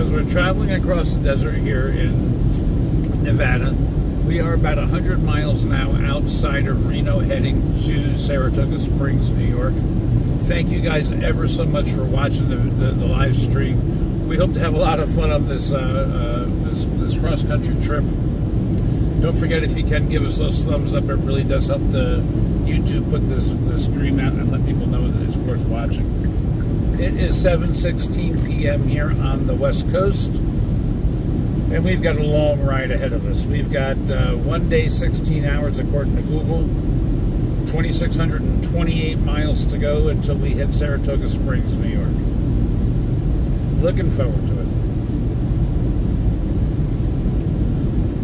So as we're traveling across the desert here in Nevada, we are about 100 miles now outside of Reno, heading to Saratoga Springs, New York. Thank you guys ever so much for watching the live stream. We hope to have a lot of fun on this this cross-country trip. Don't forget, if you can, give us those thumbs up. It really does help the YouTube put this stream out and let people know that it's worth watching. It is 7:16 p.m. here on the West Coast. And we've got a long ride ahead of us. We've got 1 day, 16 hours according to Google, 2,628 miles to go until we hit Saratoga Springs, New York. Looking forward to it.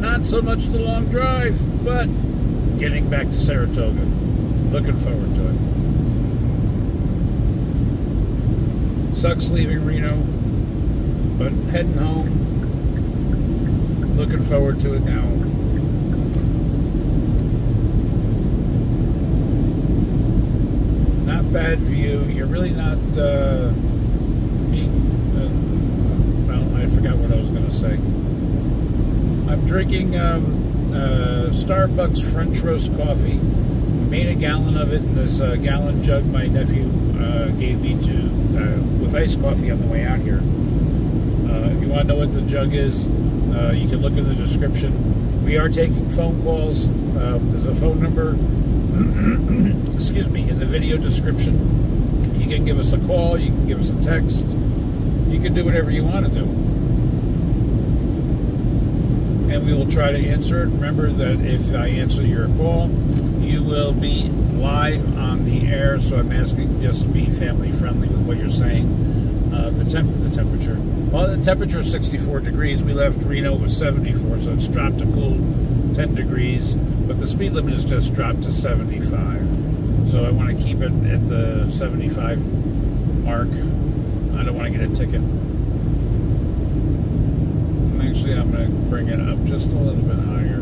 Not so much the long drive, but getting back to Saratoga. Looking forward to it. Sucks leaving Reno, but heading home. Looking forward to it now. Not bad view. You're really not being... well, I forgot what I was going to say. I'm drinking Starbucks French roast coffee. Made a gallon of it in this gallon jug my nephew gave me with iced coffee on the way out here. If you want to know what the jug is, you can look in the description. We are taking phone calls. There's a phone number excuse me, in the video description. You can give us a call, you can give us a text, you can do whatever you want to do, and we will try to answer it. Remember that if I answer your call, you will be live on the air, so I'm asking just to be family friendly with what you're saying. The temperature. Well, the temperature is 64 degrees. We left Reno, it was 74, so it's dropped a cool 10 degrees, but the speed limit has just dropped to 75. So I want to keep it at the 75 mark. I don't want to get a ticket. Actually, I'm going to bring it up just a little bit higher.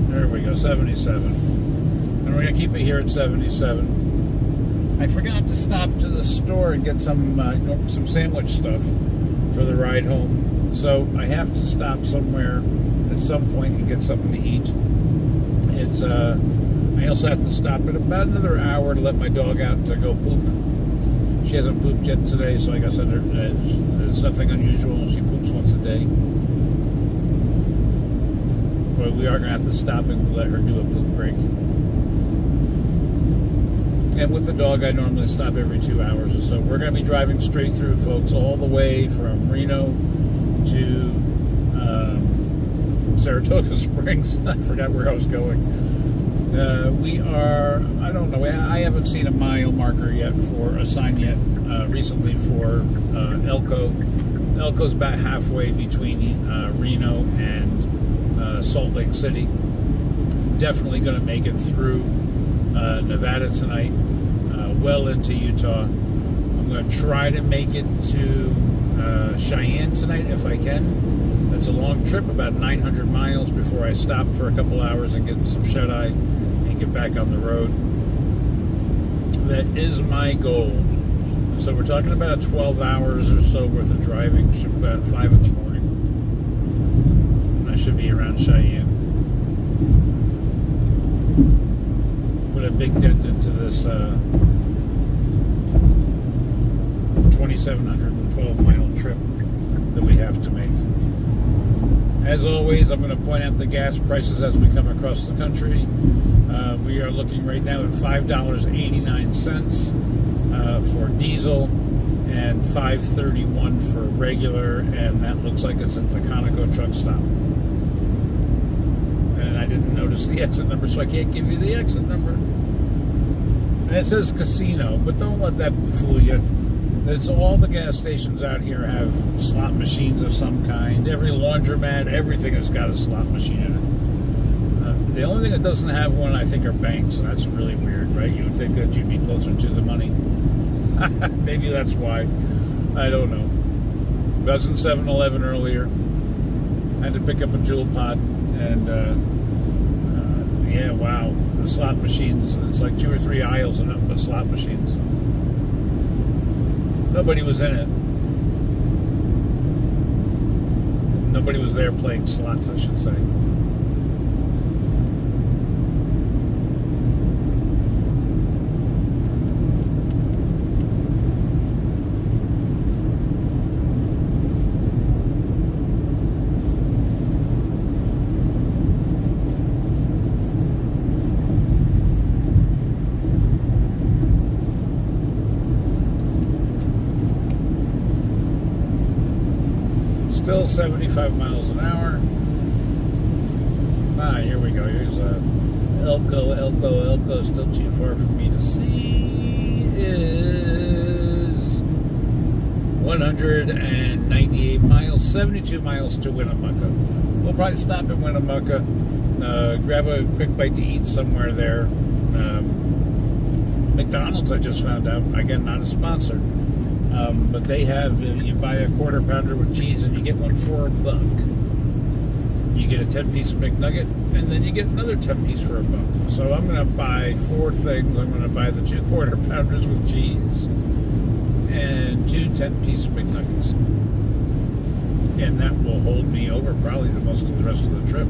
There we go, 77. And we're going to keep it here at 77. I forgot to stop to the store and get some sandwich stuff for the ride home. So I have to stop somewhere at some point and get something to eat. I also have to stop at about another hour to let my dog out to go poop. She hasn't pooped yet today, so like I said, it's nothing unusual. She poops once a day. But we are going to have to stop and let her do a poop break. And with the dog, I normally stop every 2 hours or so. We're going to be driving straight through, folks, all the way from Reno to Saratoga Springs. I forgot where I was going. We are, I don't know, I haven't seen a mile marker yet for a sign yet recently for Elko. Elko's about halfway between Reno and Salt Lake City. Definitely going to make it through Nevada tonight, well into Utah. I'm going to try to make it to Cheyenne tonight if I can. It's a long trip, about 900 miles before I stop for a couple hours and get some shut-eye and get back on the road. That is my goal. So we're talking about 12 hours or so worth of driving, about 5 in the morning. I should be around Cheyenne. Put a big dent into this 2,712 mile trip that we have to make. As always, I'm going to point out the gas prices as we come across the country. We are looking right now at $5.89 for diesel and $5.31 for regular, and that looks like it's at the Conoco truck stop. And I didn't notice the exit number, so I can't give you the exit number. And it says casino, but don't let that fool you. It's all the gas stations out here have slot machines of some kind. Every laundromat, everything has got a slot machine in it. The only thing that doesn't have one, I think, are banks, and that's really weird, right? You would think that you'd be closer to the money. Maybe that's why. I don't know. I was in 7-Eleven earlier. I had to pick up a Jewel Pod, and yeah, wow. The slot machines, it's like 2 or 3 aisles of nothing but slot machines. Nobody was in it. Nobody was there playing slots, I should say. Still 75 miles an hour. Here we go. Here's Elko. Still too far for me to see. Is 198 miles, 72 miles to Winnemucca. We'll probably stop at Winnemucca, grab a quick bite to eat somewhere there. McDonald's, I just found out, again, not a sponsor. But they have, you buy a quarter pounder with cheese and you get one for $1. You get a 10-piece McNugget and then you get another 10-piece for $1. So I'm going to buy 4 things. I'm going to buy the 2 quarter pounders with cheese and 2 10-piece McNuggets. And that will hold me over probably the most of the rest of the trip.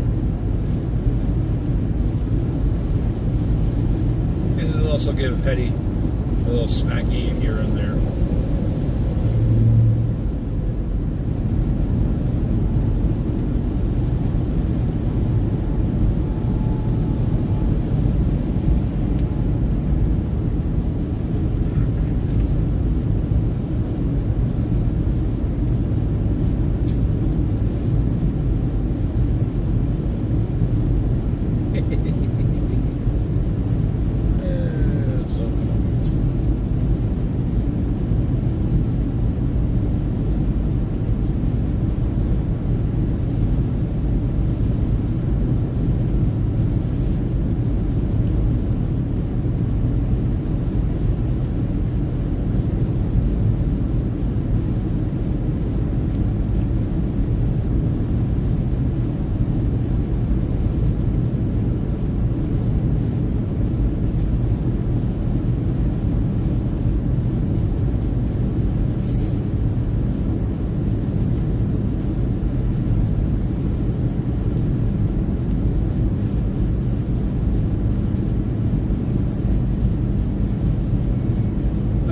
And it'll also give Heddy a little snacky here and there.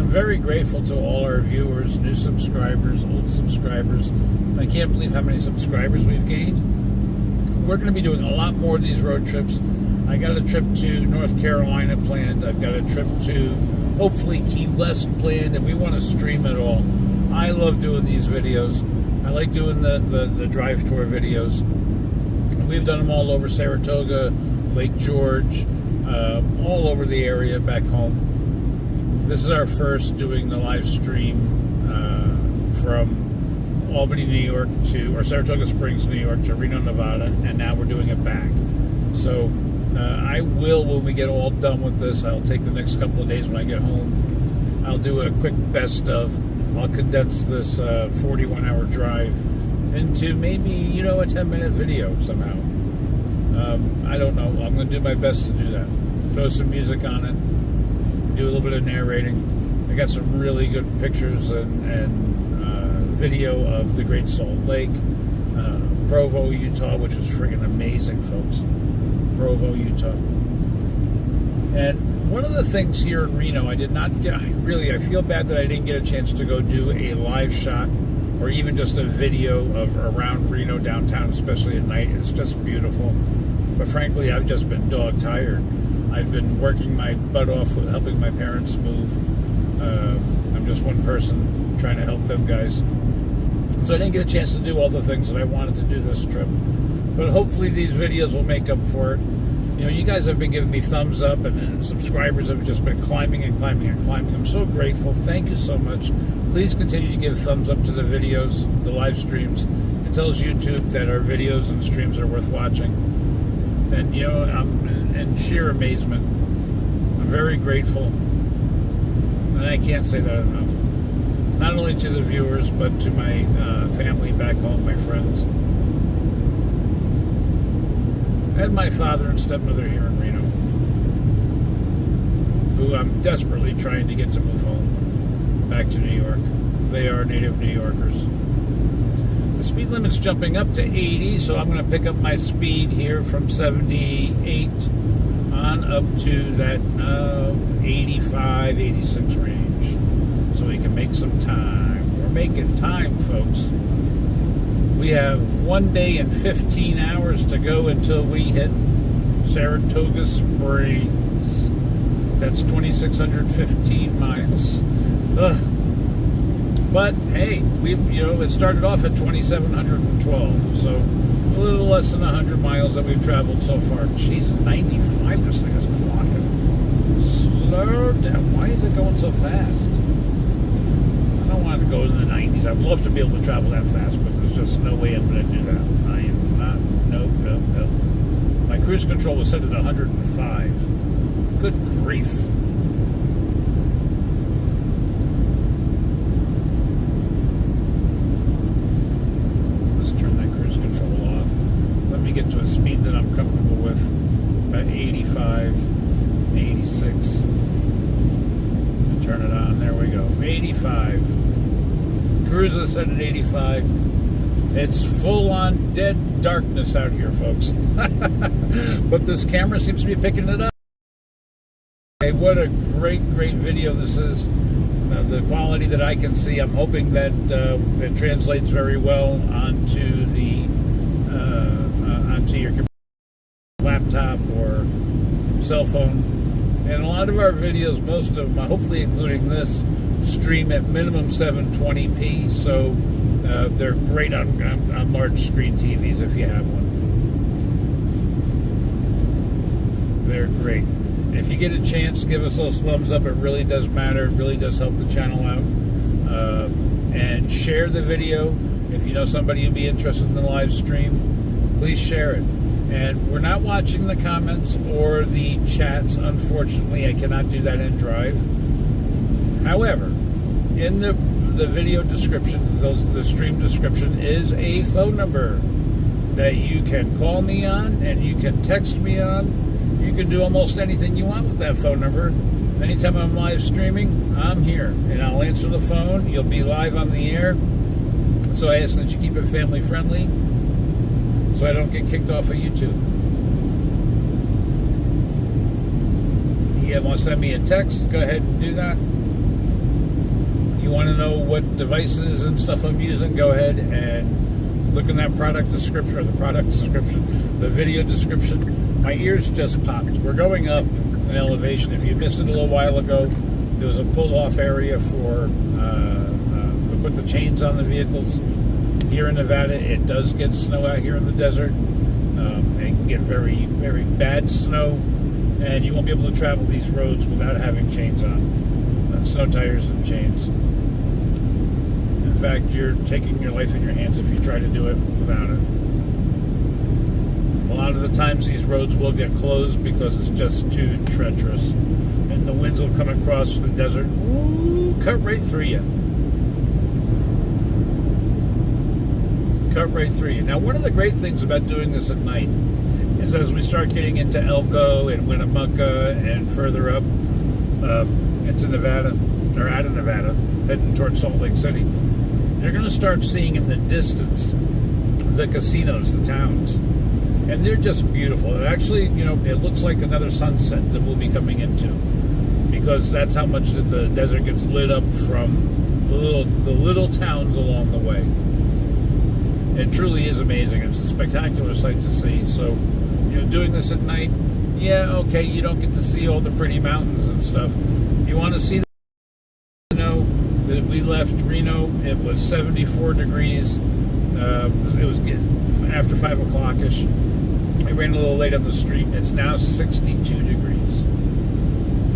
Very grateful to all our viewers, new subscribers, old subscribers. I can't believe how many subscribers we've gained. We're going to be doing a lot more of these road trips. I got a trip to North Carolina planned. I've got a trip to hopefully Key West planned, and we want to stream it all. I love doing these videos. I like doing the drive tour videos. We've done them all over Saratoga, Lake George, all over the area back home. This is our first doing the live stream from Albany, New York or Saratoga Springs, New York to Reno, Nevada, and now we're doing it back. So I will, when we get all done with this, I'll take the next couple of days when I get home. I'll do a quick best of. I'll condense this 41-hour drive into maybe, a 10-minute video somehow. I don't know. I'm going to do my best to do that. Throw some music on it. Do a little bit of narrating. I got some really good pictures and video of the Great Salt Lake, Provo, Utah, which was friggin' amazing, folks. Provo, Utah. And one of the things here in Reno, I did not get, I feel bad that I didn't get a chance to go do a live shot or even just a video of around Reno downtown, especially at night. It's just beautiful. But frankly, I've just been dog tired. I've been working my butt off with helping my parents move. I'm just one person trying to help them guys. So I didn't get a chance to do all the things that I wanted to do this trip. But hopefully these videos will make up for it. You guys have been giving me thumbs up, and subscribers have just been climbing and climbing and climbing. I'm so grateful. Thank you so much. Please continue to give thumbs up to the videos, the live streams. It tells YouTube that our videos and streams are worth watching. And, I'm in sheer amazement. I'm very grateful. And I can't say that enough. Not only to the viewers, but to my family back home, my friends. And my father and stepmother here in Reno, who I'm desperately trying to get to move home, back to New York. They are native New Yorkers. Speed limit's jumping up to 80, so I'm going to pick up my speed here from 78 on up to that 85, 86 range, so we can make some time. We're making time, folks. We have 1 day and 15 hours to go until we hit Saratoga Springs. That's 2,615 miles. Ugh. But hey, it started off at 2,712, so a little less than 100 miles that we've traveled so far. Jeez, 95, this thing is clocking. Slow down. Why is it going so fast? I don't want to go in the 90s. I'd love to be able to travel that fast, but there's just no way I'm going to do that. I am not. Nope. My cruise control was set at 105. Good grief. Get to a speed that I'm comfortable with, about 85, 86. Turn it on, there we go, 85. Cruise is set at 85. It's full on dead darkness out here, folks. But this camera seems to be picking it up. Okay, what a great video this is. The quality that I can see, I'm hoping that it translates very well onto the onto your laptop or cell phone. And a lot of our videos, most of them, hopefully including this, stream at minimum 720p, so they're great on large screen TVs if you have one. They're great. If you get a chance, give us those thumbs up. It really does matter. It really does help the channel out. And share the video. If you know somebody who'd be interested in the live stream, please share it. And we're not watching the comments or the chats. Unfortunately, I cannot do that in Drive. However, in the video description, the stream description, is a phone number that you can call me on and you can text me on. You can do almost anything you want with that phone number. Anytime I'm live streaming, I'm here and I'll answer the phone. You'll be live on the air. So I ask that you keep it family friendly, so I don't get kicked off of YouTube. You want to send me a text, go ahead and do that. You want to know what devices and stuff I'm using, go ahead and look in that product description, or the video description. My ears just popped. We're going up an elevation. If you missed it a little while ago, there was a pull-off area for we put the chains on the vehicles. Here in Nevada, it does get snow out here in the desert. It can get very, very bad snow, and you won't be able to travel these roads without having chains on. Snow tires and chains. In fact, you're taking your life in your hands if you try to do it without it. A lot of the times these roads will get closed because it's just too treacherous. And the winds will come across the desert, cut right through you. Cut right through you. Now, one of the great things about doing this at night is as we start getting into Elko and Winnemucca and further up into Nevada, or out of Nevada, heading towards Salt Lake City, you're going to start seeing in the distance the casinos, the towns. And they're just beautiful. It actually, it looks like another sunset that we'll be coming into, because that's how much the desert gets lit up from the little towns along the way. It truly is amazing. It's a spectacular sight to see. So, doing this at night, yeah, okay, you don't get to see all the pretty mountains and stuff. You want to see that we left Reno, it was 74 degrees. It was after 5 o'clock-ish. I ran a little late on the street. It's now 62 degrees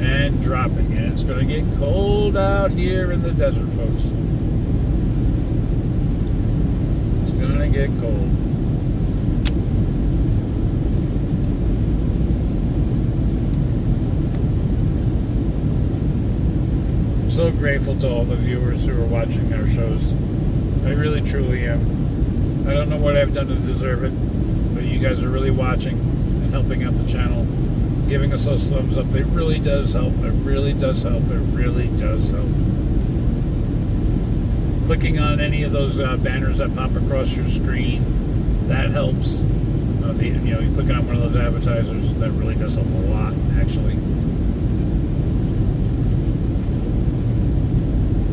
and dropping, and it's going to get cold out here in the desert, folks. It's going to get cold. I'm so grateful to all the viewers who are watching our shows. I really, truly am. I don't know what I've done to deserve it, but you guys are really watching and helping out the channel, giving us those thumbs up. It really does help. It really does help. It really does help. clicking on any of those banners that pop across your screen, that helps. You click on one of those advertisers, that really does help a lot, actually.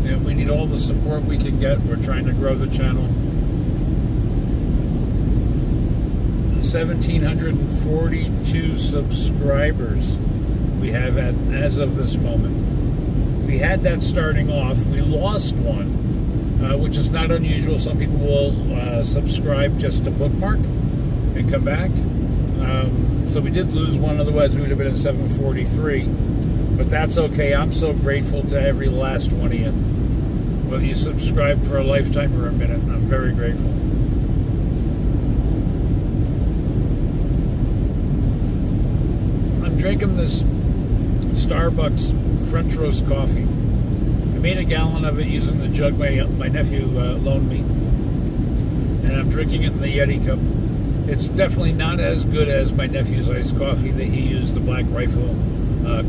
And we need all the support we can get. We're trying to grow the channel. 1,742 subscribers we have as of this moment. We had that starting off. We lost one, which is not unusual. Some people will subscribe just to bookmark and come back. So we did lose one, otherwise we would have been at 743. But that's okay. I'm so grateful to every last one of you. Whether you subscribe for a lifetime or a minute, I'm very grateful. I'm drinking this Starbucks French roast coffee. I made a gallon of it using the jug my nephew loaned me. And I'm drinking it in the Yeti cup. It's definitely not as good as my nephew's iced coffee that he used the Black Rifle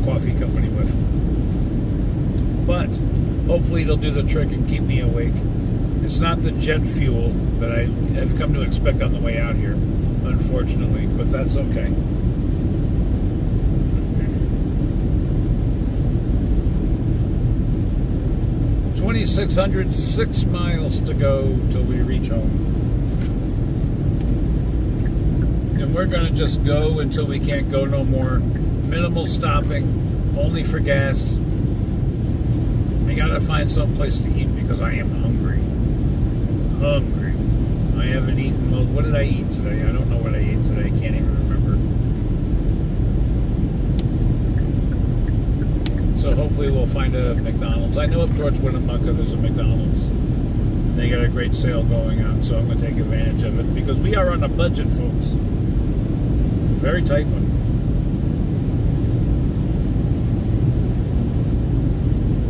Coffee Company with. But hopefully it'll do the trick and keep me awake. It's not the jet fuel that I have come to expect on the way out here, unfortunately, but that's okay. $2,606 miles to go till we reach home. And we're going to just go until we can't go no more. Minimal stopping, only for gas. I got to find some place to eat because I am hungry. Hungry. I haven't eaten. Well, what did I eat today? I don't know what I ate today. I can't even remember. So hopefully we'll find a McDonald's. I know up towards Winnemucca there's a McDonald's. They got a great sale going on, so I'm going to take advantage of it because we are on a budget, folks. Very tight one.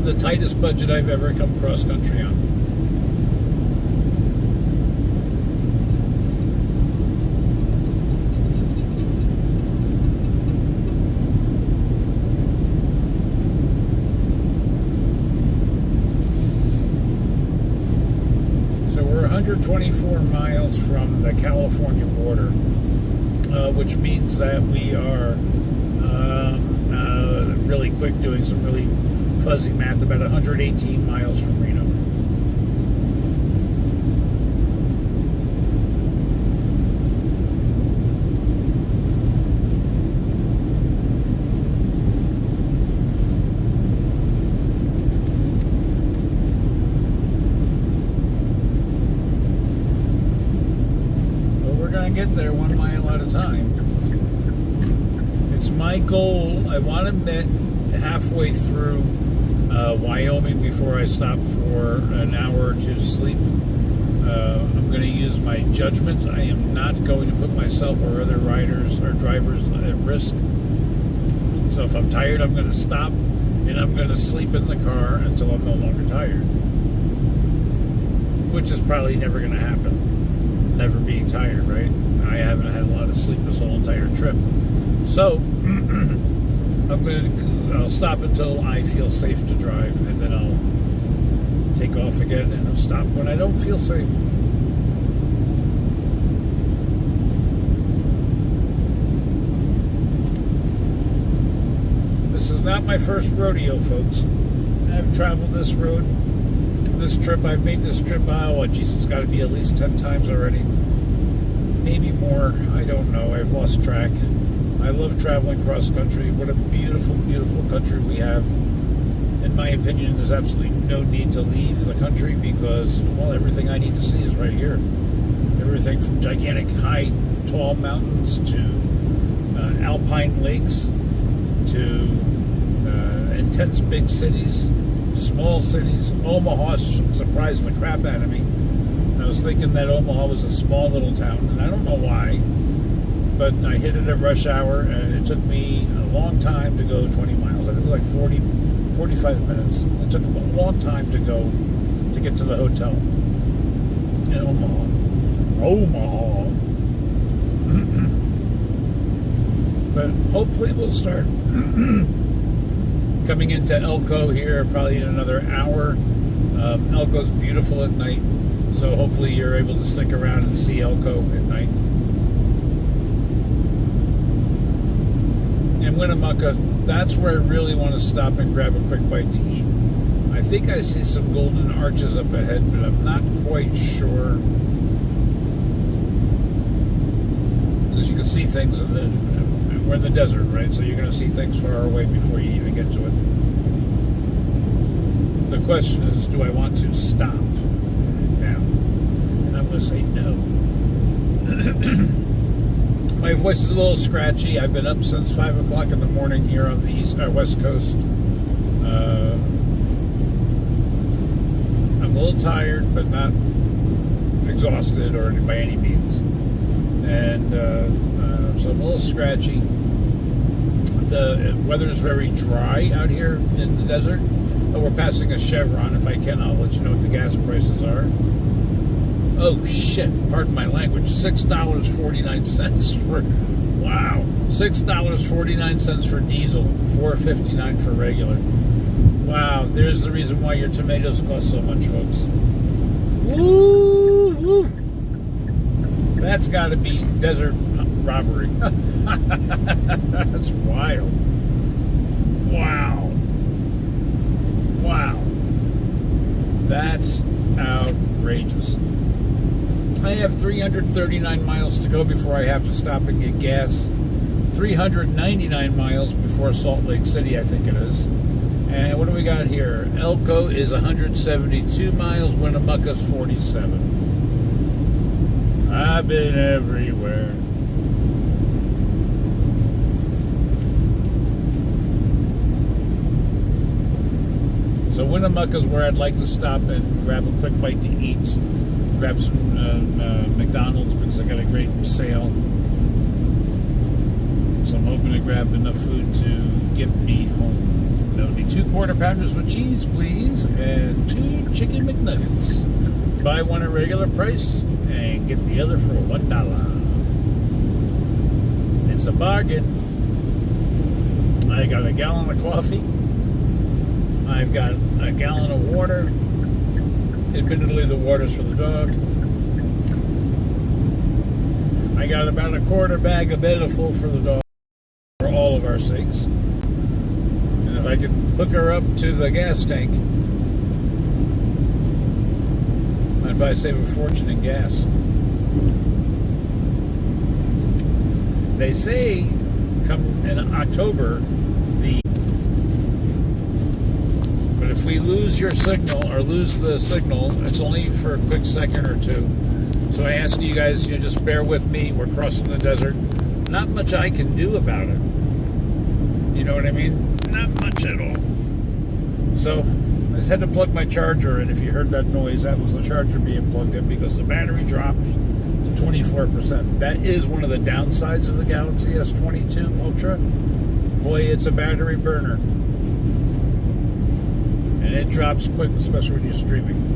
The tightest budget I've ever come cross country on. So we're 124 miles from the California border, which means that we are really quick doing some really fuzzy math, about 118 miles from Reno. Well, we're going to get there 1 mile at a time. It's my goal. I want to get halfway through Wyoming before I stop for an hour to sleep. I'm going to use my judgment. I am not going to put myself or other riders or drivers at risk. So if I'm tired, I'm going to stop and I'm going to sleep in the car until I'm no longer tired. Which is probably never going to happen. Never being tired, right? I haven't had a lot of sleep this whole entire trip. So I'll stop until I feel safe to drive, and then I'll take off again, and I'll stop when I don't feel safe. This is not my first rodeo, folks. I've traveled this road, this trip. I've made this trip, it's got to be at least 10 times already. Maybe more, I don't know. I've lost track. I love traveling cross country. What a beautiful, beautiful country we have. In my opinion, there's absolutely no need to leave the country because, well, everything I need to see is right here. Everything from gigantic, high, tall mountains to alpine lakes to intense big cities, small cities. Omaha surprised the crap out of me. I was thinking that Omaha was a small little town, and I don't know why. But I hit it at rush hour, and it took me a long time to go 20 miles. I think it was like 45 minutes. It took a long time to get to the hotel in Omaha. But hopefully we'll start coming into Elko here probably in another hour. Elko's beautiful at night, so hopefully you're able to stick around and see Elko at night. In Winnemucca, that's where I really want to stop and grab a quick bite to eat. I think I see some golden arches up ahead, but I'm not quite sure. Because you can see things we're in the desert, right? So you're going to see things far away before you even get to it. The question is, do I want to stop down? And I'm going to say no. My voice is a little scratchy. I've been up since 5 o'clock in the morning here on the West Coast. I'm a little tired, but not exhausted or by any means. And so I'm a little scratchy. The weather is very dry out here in the desert. Oh, we're passing a Chevron. If I can, I'll let you know what the gas prices are. Oh, shit. Pardon my language. $6.49 for... Wow. $6.49 for diesel. $4.59 for regular. Wow. There's the reason why your tomatoes cost so much, folks. Woo! Woo. That's got to be desert robbery. That's wild. Wow. Wow. That's outrageous. I have 339 miles to go before I have to stop and get gas. 399 miles before Salt Lake City, I think it is. And what do we got here? Elko is 172 miles. Winnemucca's 47. I've been everywhere. So Winnemucca's where I'd like to stop and grab a quick bite to eat. Grab some McDonald's because I got a great sale. So I'm hoping to grab enough food to get me home. That'll be 2 Quarter Pounders with cheese, please, and 2 Chicken McNuggets. Buy one at regular price and get the other for $1. It's a bargain. I got a gallon of coffee. I've got a gallon of water. Admittedly, the water's for the dog. I got about a quarter bag of Beneful for the dog, for all of our sakes. And if I could hook her up to the gas tank, I'd probably save a fortune in gas. They say, come in October, if we lose your signal or lose the signal, it's only for a quick second or two. So I ask you guys, just bear with me. We're crossing the desert. Not much I can do about it. You know what I mean? Not much at all. So I just had to plug my charger in. If you heard that noise, that was the charger being plugged in because the battery dropped to 24%. That is one of the downsides of the Galaxy S22 Ultra. Boy, it's a battery burner. And it drops quick, especially when you're streaming.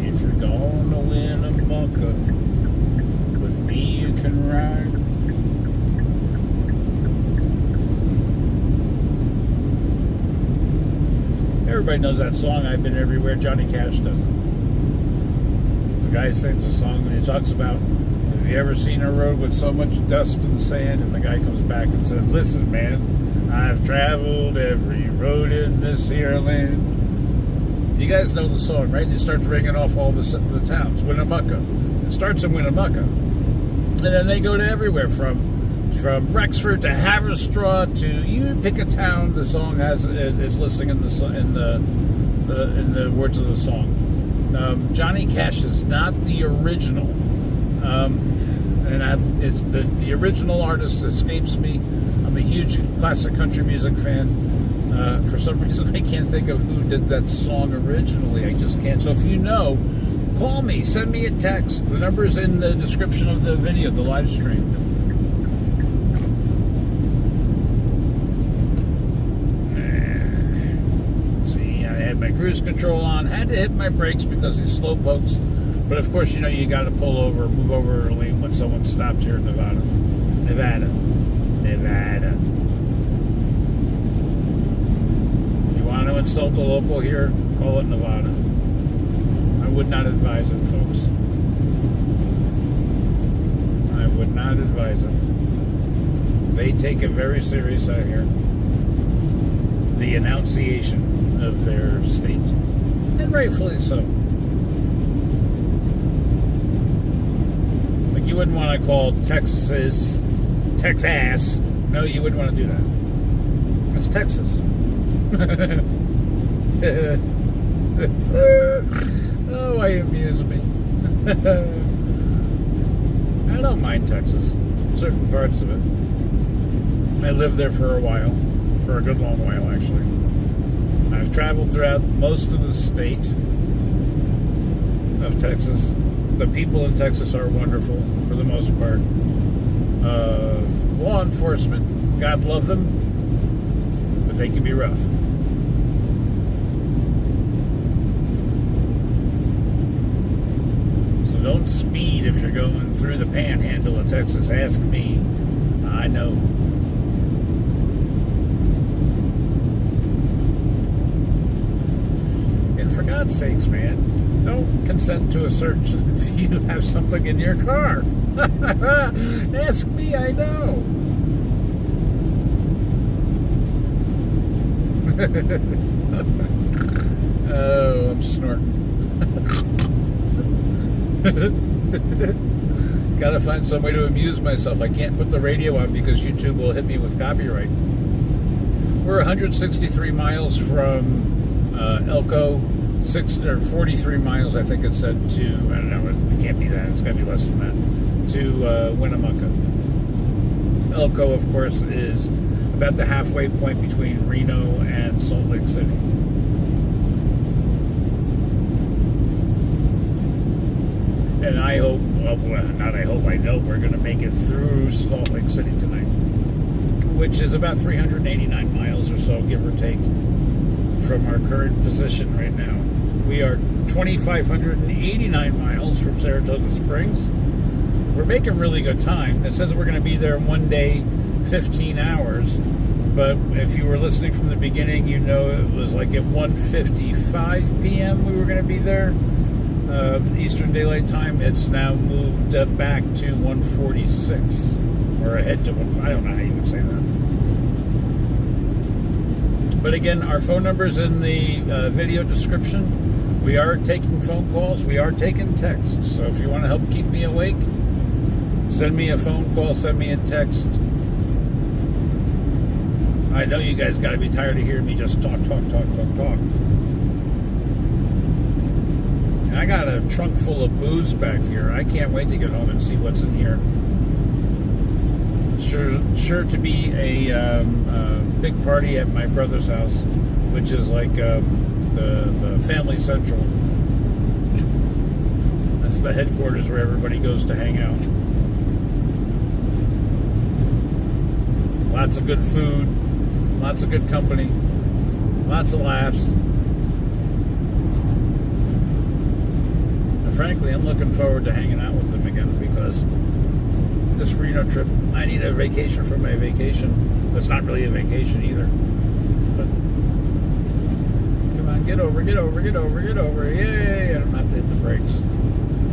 If you're gonna win a Winnemucca, with me you can ride. Everybody knows that song, I've Been Everywhere. Johnny Cash doesn't. The guy sings a song and he talks about, have you ever seen a road with so much dust and sand? And the guy comes back and said, listen, man, I've traveled every road in this here land. You guys know the song, right? And it starts ringing off all the towns. Winnemucca. It starts in Winnemucca. And then they go to everywhere from Rexford to Haverstraw to you pick a town. The song has it's listing in the words of the song. Johnny Cash is not the original, it's the original artist escapes me. I'm a huge classic country music fan. For some reason, I can't think of who did that song originally. I just can't. So if you know, call me, send me a text. The number is in the description of the video, the live stream. had my cruise control on, had to hit my brakes because these slow pokes. But of course, you know, you got to pull over, move over a lane when someone stopped here in Nevada. You want to insult a local here? Call it Nevada. I would not advise it, folks. I would not advise it. They take it very serious out here. The enunciation of their state. And rightfully so. Like, you wouldn't want to call Texas. No, you wouldn't want to do that. It's Texas. Oh, I amuse me. I don't mind Texas. Certain parts of it. I lived there for a while. For a good long while, actually. I've traveled throughout most of the state of Texas. The people in Texas are wonderful, for the most part. Law enforcement, God love them, but they can be rough. So don't speed if you're going through the panhandle of Texas. Ask me. I know. For God's sakes, man, don't consent to a search if you have something in your car. Ask me, I know. Oh, I'm snorting. Gotta find some way to amuse myself. I can't put the radio on because YouTube will hit me with copyright. We're 163 miles from Elko. 43 miles, I think it said, to, I don't know, it can't be that, it's got to be less than that, to Winnemucca. Elko, of course, is about the halfway point between Reno and Salt Lake City. And I hope, well, not I hope, I know we're going to make it through Salt Lake City tonight, which is about 389 miles or so, give or take, from our current position right now. We are 2,589 miles from Saratoga Springs. We're making really good time. It says we're going to be there one day, 15 hours. But if you were listening from the beginning, you know it was like at 1:55 p.m. we were going to be there. Eastern Daylight Time. It's now moved back to 1:46. Or ahead to 1. I don't know how you would say that. But again, our phone number's in the video description. We are taking phone calls. We are taking texts. So if you want to help keep me awake, send me a phone call, send me a text. I know you guys got to be tired of hearing me just talk. I got a trunk full of booze back here. I can't wait to get home and see what's in here. Sure to be a big party at my brother's house, which is like the family central. That's the headquarters where everybody goes to hang out. Lots of good food, lots of good company, lots of laughs. And frankly, I'm looking forward to hanging out with them again because this Reno trip, I need a vacation from my vacation. That's not really a vacation either. But come on, get over. Yay! I don't have to hit the brakes.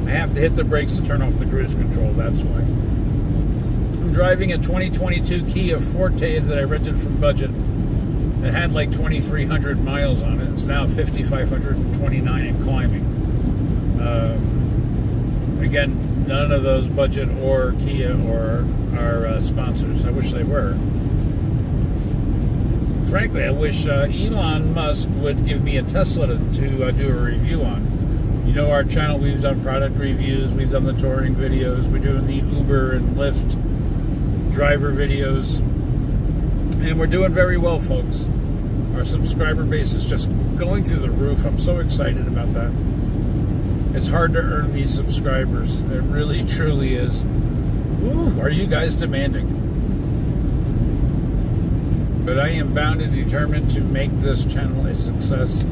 I have to hit the brakes to turn off the cruise control, that's why. I'm driving a 2022 Kia Forte that I rented from Budget. It had like 2,300 miles on it. It's now 5,529 and climbing. Again, none of those Budget or Kia or our sponsors. I wish they were. Frankly, I wish Elon Musk would give me a Tesla to do a review on. You know our channel, we've done product reviews, we've done the touring videos, we're doing the Uber and Lyft driver videos, and we're doing very well, folks. Our subscriber base is just going through the roof. I'm so excited about that. It's hard to earn these subscribers. It really, truly is. Ooh, are you guys demanding? But I am bound and determined to make this channel a success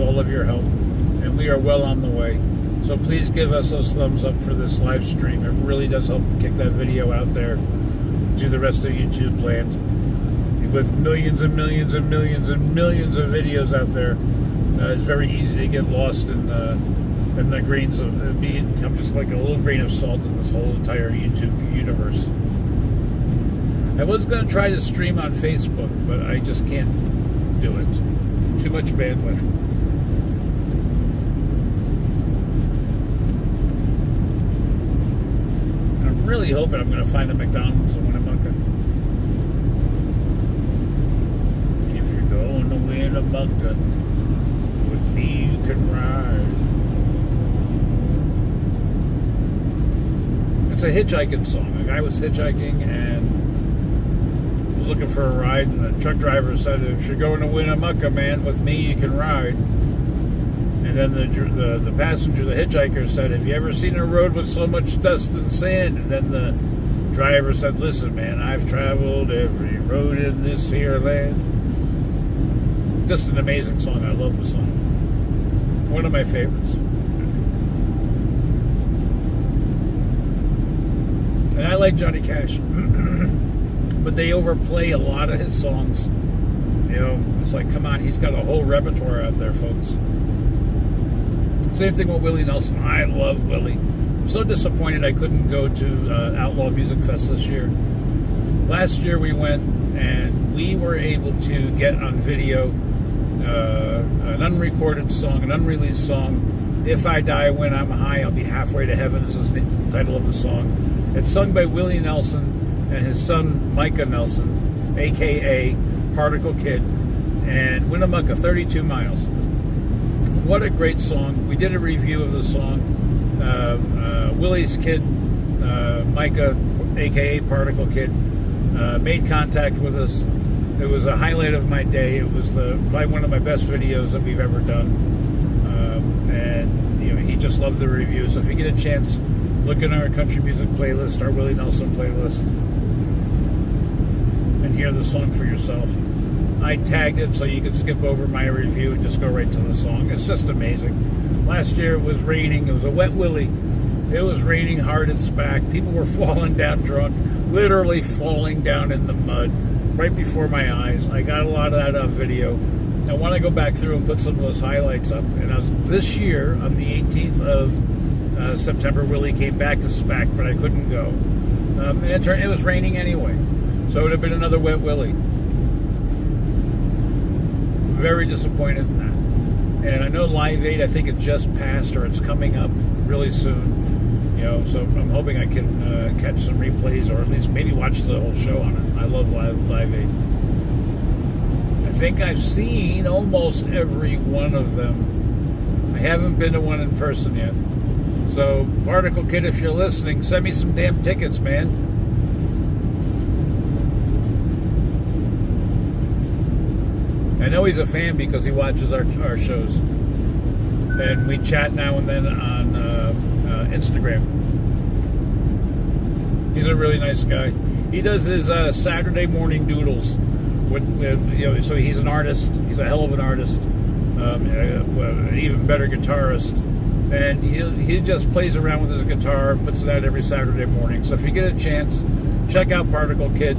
all of your help, and we are well on the way. So please give us those thumbs up for this live stream. It really does help kick that video out there to the rest of YouTube land. With millions and millions and millions and millions of videos out there, it's very easy to get lost in the grains of become just like a little grain of salt in this whole entire YouTube universe. I was going to try to stream on Facebook, but I just can't do it. Too much bandwidth. I'm really hoping I'm going to find a McDonald's in Winnemucca. If you're going to Winnemucca, with me you can ride. It's a hitchhiking song. A guy was hitchhiking and was looking for a ride, and the truck driver said, if you're going to Winnemucca, man, with me you can ride. And then the passenger, the hitchhiker, said, have you ever seen a road with so much dust and sand? And then the driver said, listen, man, I've traveled every road in this here land. Just an amazing song. I love the song. One of my favorites. And I like Johnny Cash. But they overplay a lot of his songs. You know, it's like, come on, he's got a whole repertoire out there, folks. Same thing with Willie Nelson. I love Willie. I'm so disappointed I couldn't go to Outlaw Music Fest this year. Last year we went and we were able to get on video an unrecorded song, an unreleased song. If I Die When I'm High, I'll Be Halfway to Heaven is the title of the song. It's sung by Willie Nelson and his son Micah Nelson, a.k.a. Particle Kid, and Winnemucca, 32 miles. What a great song. We did a review of the song. Willie's kid, Micah, a.k.a. Particle Kid, made contact with us. It was a highlight of my day. It was probably one of my best videos that we've ever done. And you know, he just loved the review. So if you get a chance, look in our country music playlist, our Willie Nelson playlist, and hear the song for yourself. I tagged it so you could skip over my review and just go right to the song. It's just amazing. Last year it was raining. It was a wet willy. It was raining hard at SPAC. People were falling down drunk, literally falling down in the mud right before my eyes. I got a lot of that on video. I want to go back through and put some of those highlights up. And this year, on the 18th of September, Willie came back to SPAC, but I couldn't go. And it was raining anyway. So it would have been another wet willy. Very disappointed in that. And I know Live 8, I think it just passed or it's coming up really soon. You know, so I'm hoping I can catch some replays or at least maybe watch the whole show on it. I love Live 8. I think I've seen almost every one of them. I haven't been to one in person yet. So, Particle Kid, if you're listening, send me some damn tickets, man. I know he's a fan because he watches our shows. And we chat now and then on Instagram. He's a really nice guy. He does his Saturday morning doodles. With you know, so he's an artist. He's a hell of an artist. An even better guitarist. And he just plays around with his guitar and puts it out every Saturday morning. So if you get a chance, check out Particle Kid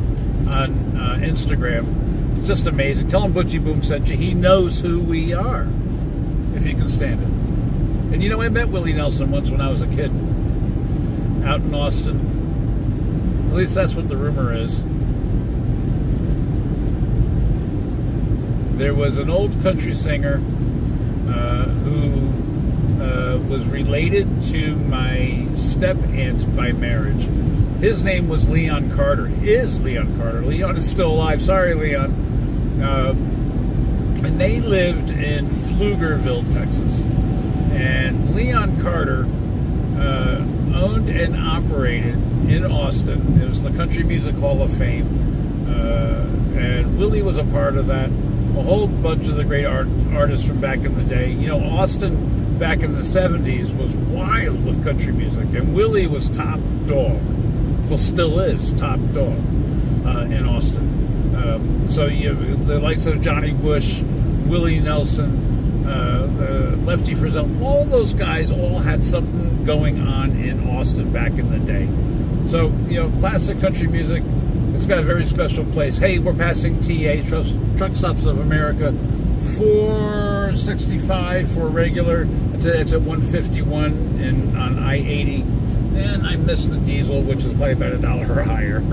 on Instagram. It's just amazing. Tell him ButchyBoom sent you. He knows who we are, if you can stand it. And you know, I met Willie Nelson once when I was a kid, out in Austin. At least that's what the rumor is. There was an old country singer who was related to my step-aunt by marriage. His name was Leon Carter. Is Leon Carter. Leon is still alive. Sorry, Leon. And they lived in Pflugerville, Texas. And Leon Carter owned and operated in Austin. It was the Country Music Hall of Fame. And Willie was a part of that. A whole bunch of the great artists from back in the day. You know, Austin back in the 70s was wild with country music. And Willie was top dog. Well, still is top dog in Austin. So the likes of Johnny Bush, Willie Nelson, Lefty Frizzell, all those guys all had something going on in Austin back in the day. So, classic country music, it's got a very special place. Hey, we're passing TA, Truck Stops of America, 465 for regular. It's at 151 on I-80. And I miss the diesel, which is probably about $1 higher.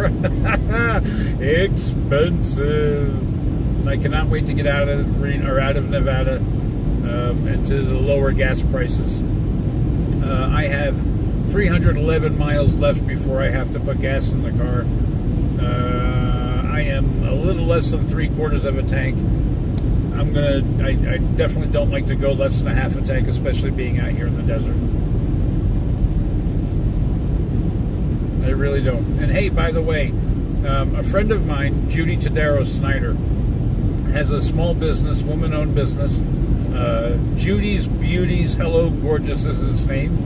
Expensive. I cannot wait to get out of Nevada and to the lower gas prices. I have 311 miles left before I have to put gas in the car. I am a little less than 3/4 of a tank. I definitely don't like to go less than a half a tank, especially being out here in the desert. I really don't. And hey, by the way, a friend of mine, Judy Tadero Snyder, has a small business, woman-owned business. Judy's Beauties Hello Gorgeous is its name.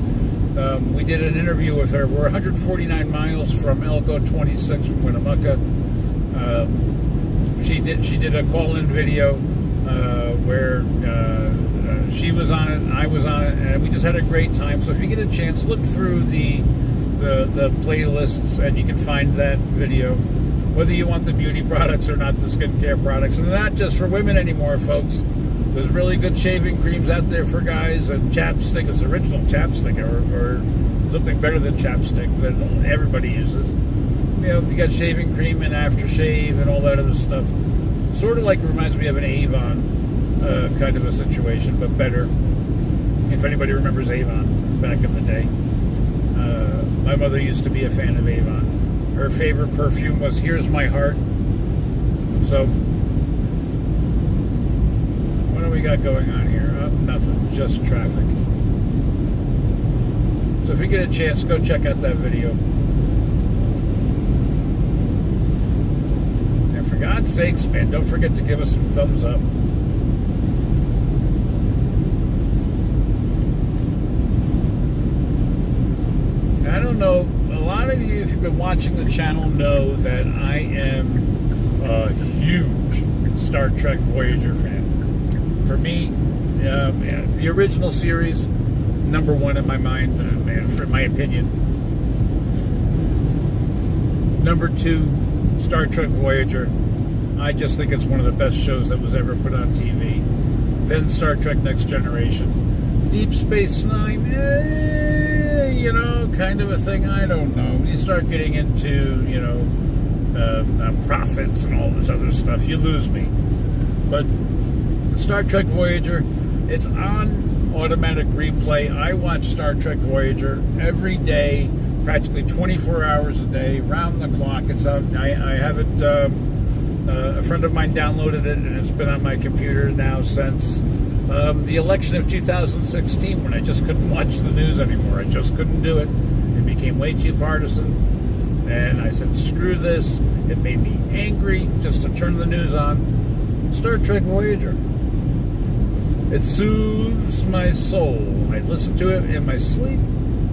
We did an interview with her. We're 149 miles from Elko, 26 from Winnemucca. She did a call-in video where she was on it, and I was on it, and we just had a great time. So if you get a chance, look through the playlists, and you can find that video, whether you want the beauty products or not the skincare products. And they're not just for women anymore, folks. There's really good shaving creams out there for guys, and chapstick. It's original chapstick, or something better than chapstick that everybody uses. You got shaving cream and aftershave and all that other stuff. Sort of like reminds me of an Avon kind of a situation, but better. If anybody remembers Avon back in the day. My mother used to be a fan of Avon. Her favorite perfume was Here's My Heart. So, what do we got going on here? Nothing, just traffic. So if you get a chance, go check out that video. And for God's sakes, man, don't forget to give us some thumbs up. I don't know, a lot of you, if you've been watching the channel, know that I am a huge Star Trek Voyager fan. For me, the original series, number one in my mind, for my opinion. Number two, Star Trek Voyager. I just think it's one of the best shows that was ever put on TV. Then Star Trek Next Generation. Deep Space Nine, kind of a thing, I don't know. You start getting into, prophets and all this other stuff, you lose me. But Star Trek Voyager, it's on automatic replay. I watch Star Trek Voyager every day, practically 24 hours a day, round the clock. It's on. I have it. A friend of mine downloaded it, and it's been on my computer now since the election of 2016, when I just couldn't watch the news anymore. I just couldn't do it. It became way too partisan, and I said, screw this. It made me angry just to turn the news on. Star Trek Voyager. It soothes my soul. I listen to it in my sleep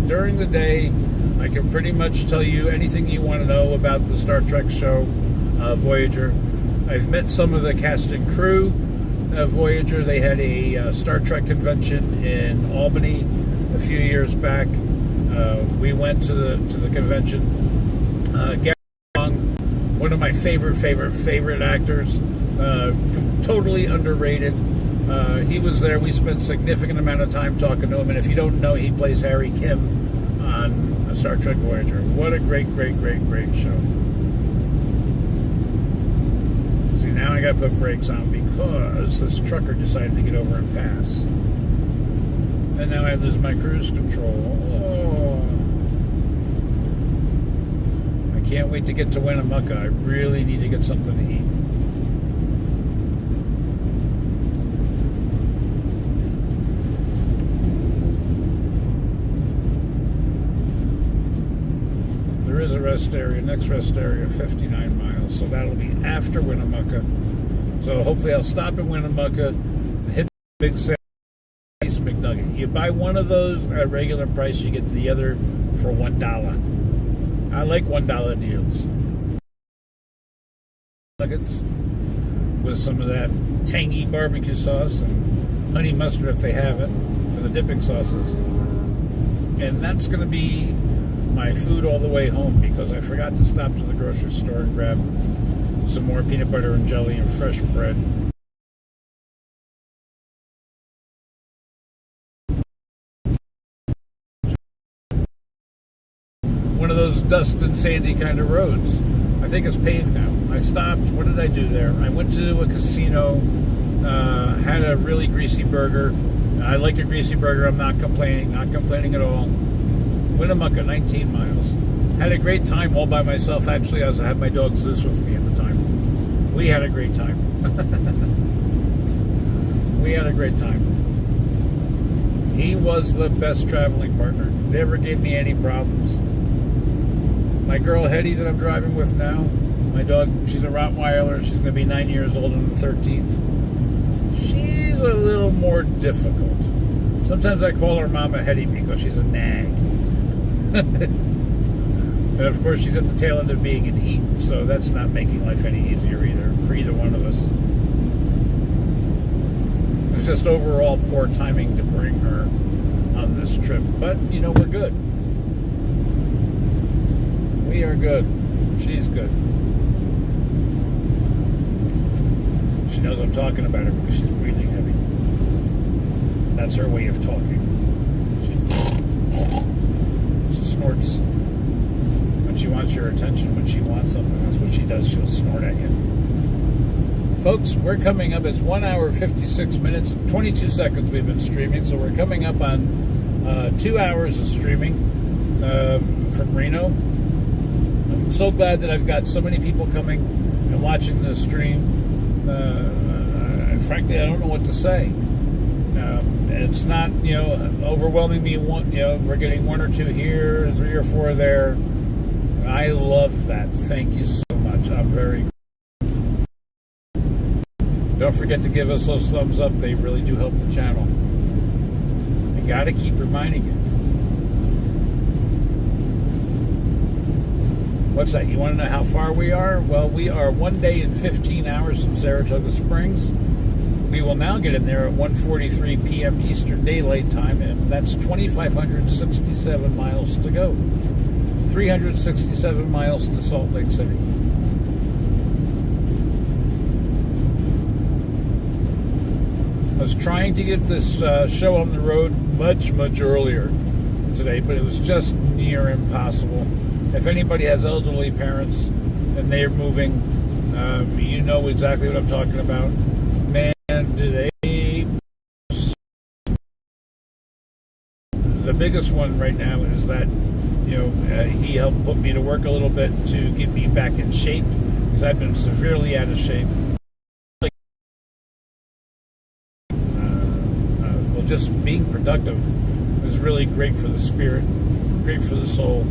during the day. I can pretty much tell you anything you want to know about the Star Trek show, Voyager. I've met some of the cast and crew of Voyager. They had a Star Trek convention in Albany a few years back. We went to the convention. Gary Long, one of my favorite actors, totally underrated. He was there. We spent a significant amount of time talking to him, and if you don't know, he plays Harry Kim on Star Trek Voyager. What a great show. See, now I gotta put brakes on because this trucker decided to get over and pass. And now I lose my cruise control. Oh. I can't wait to get to Winnemucca. I really need to get something to eat. There is a rest area, next rest area, 59 miles. So that'll be after Winnemucca. So hopefully I'll stop in Winnemucca, hit the big sale, Beast McNugget. You buy one of those at regular price, you get the other for $1. I like $1 deals. Nuggets with some of that tangy barbecue sauce and honey mustard if they have it for the dipping sauces. And that's going to be my food all the way home because I forgot to stop to the grocery store and grab some more peanut butter and jelly and fresh bread. One of those dust and sandy kind of roads. I think it's paved now. I stopped. What did I do there? I went to a casino, had a really greasy burger. I like a greasy burger. I'm not complaining at all. Winnemucca, 19 miles. Had a great time all by myself. Actually, I had my dog Zeus with me at the time. We had a great time. We had a great time. He was the best traveling partner. Never gave me any problems. My girl Heddy that I'm driving with now, my dog, she's a rottweiler. She's going to be 9 years old on the 13th. She's a little more difficult. Sometimes I call her Mama Heddy because she's a nag. And of course she's at the tail end of being in heat, so that's not making life any easier either for either one of us. It's just overall poor timing to bring her on this trip, but you know, we're good. We are good. She's good. She knows I'm talking about her because she's breathing heavy. That's her way of talking. She snorts when she wants your attention. When she wants something, that's what she does. She'll snort at you. Folks, we're coming up. It's 1 hour, 56 minutes, and 22 seconds we've been streaming. So we're coming up on 2 hours of streaming from Reno. I'm so glad that I've got so many people coming and watching this stream. Frankly, I don't know what to say. It's not, overwhelming me. We're getting 1 or 2 here, 3 or 4 there. I love that. Thank you so much. I'm very grateful. Don't forget to give us those thumbs up. They really do help the channel. I got to keep reminding you. What's that? You want to know how far we are? Well, we are 1 day and 15 hours from Saratoga Springs. We will now get in there at 1:43 p.m. Eastern Daylight Time, and that's 2,567 miles to go. 367 miles to Salt Lake City. I was trying to get this show on the road much, much earlier today, but it was just near impossible. If anybody has elderly parents and they're moving, you know exactly what I'm talking about. Man, do they... The biggest one right now is that, he helped put me to work a little bit to get me back in shape, because I've been severely out of shape. Just being productive is really great for the spirit, great for the soul.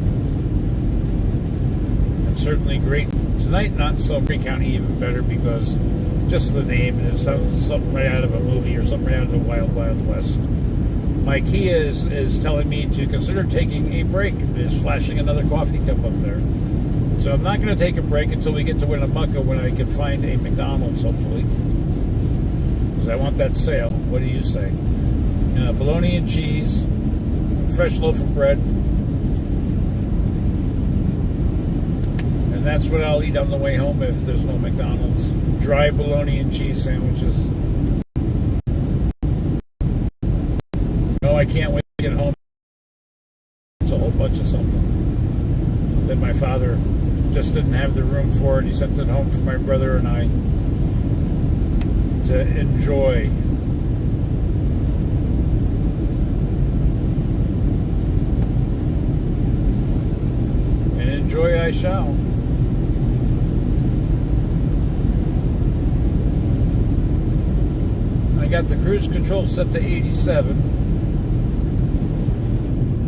Certainly great tonight, not so Green County even better because just the name, it sounds something right out of a movie or something right out of the Wild Wild West. My Kia is telling me to consider taking a break. It's flashing another coffee cup up there. So I'm not going to take a break until we get to Winnemucca when I can find a McDonald's, hopefully. Because I want that sale. What do you say? Bologna and cheese, fresh loaf of bread. And that's what I'll eat on the way home if there's no McDonald's. Dry bologna and cheese sandwiches. No, I can't wait to get home. It's a whole bunch of something that my father just didn't have the room for, and he sent it home for my brother and I to enjoy. And enjoy I shall. I got the cruise control set to 87.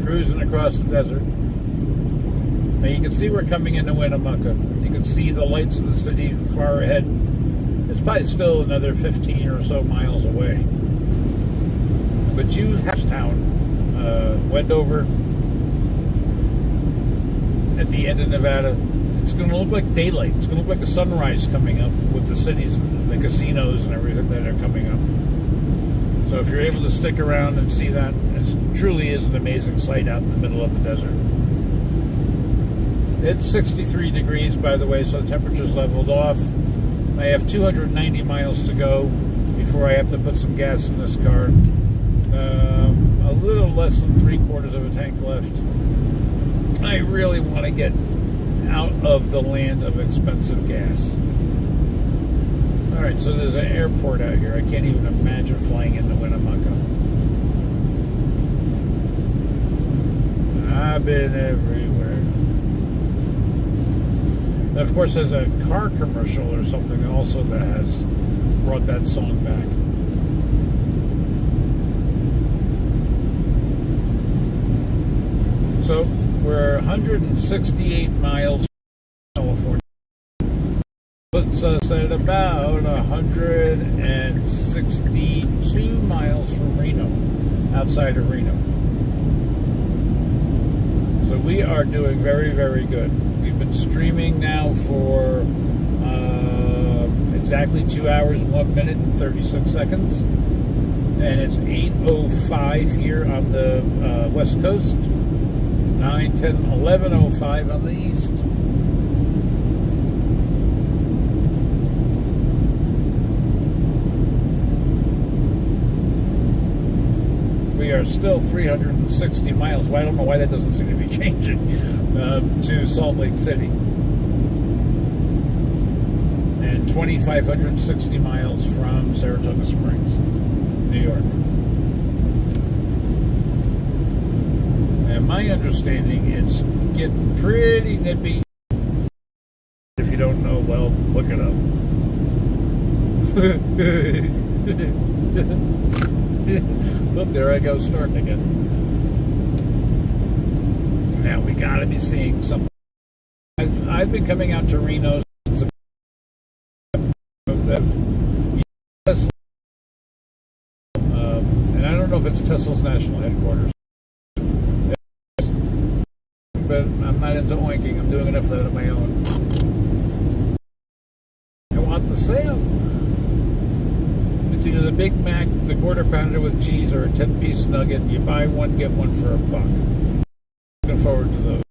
Cruising across the desert. Now you can see we're coming into Winnemucca. You can see the lights of the city far ahead. It's probably still another 15 or so miles away. But you have town, Wendover, at the end of Nevada. It's going to look like daylight. It's going to look like a sunrise coming up with the cities and the casinos and everything that are coming up. So if you're able to stick around and see that, it truly is an amazing sight out in the middle of the desert. It's 63 degrees, by the way, so the temperature's leveled off. I have 290 miles to go before I have to put some gas in this car. A little less than 3/4 of a tank left. I really want to get out of the land of expensive gas. Alright, so there's an airport out here. I can't even imagine flying into Winnemucca. I've been everywhere. And of course, there's a car commercial or something also that has brought that song back. So we're 168 miles from California. Puts us at about 162 miles from Reno, outside of Reno. So we are doing very, very good. We've been streaming now for exactly 2 hours, 1 minute, and 36 seconds. And it's 8:05 here on the West Coast. 9, 10, 11:05 on the East. We are still 360 miles. Well, I don't know why that doesn't seem to be changing, to Salt Lake City. And 2,560 miles from Saratoga Springs, New York. And my understanding, it's getting pretty nippy. If you don't know, well, look it up. Look, there I go, starting again. Now we gotta be seeing something. I've been coming out to Reno since and I don't know if it's Tesla's national headquarters. But I'm not into oinking. I'm doing enough of that on my own. I want the sale. It's either the Big Mac, the quarter pounder with cheese, or a 10-piece nugget. You buy one, get one for $1. Looking forward to those.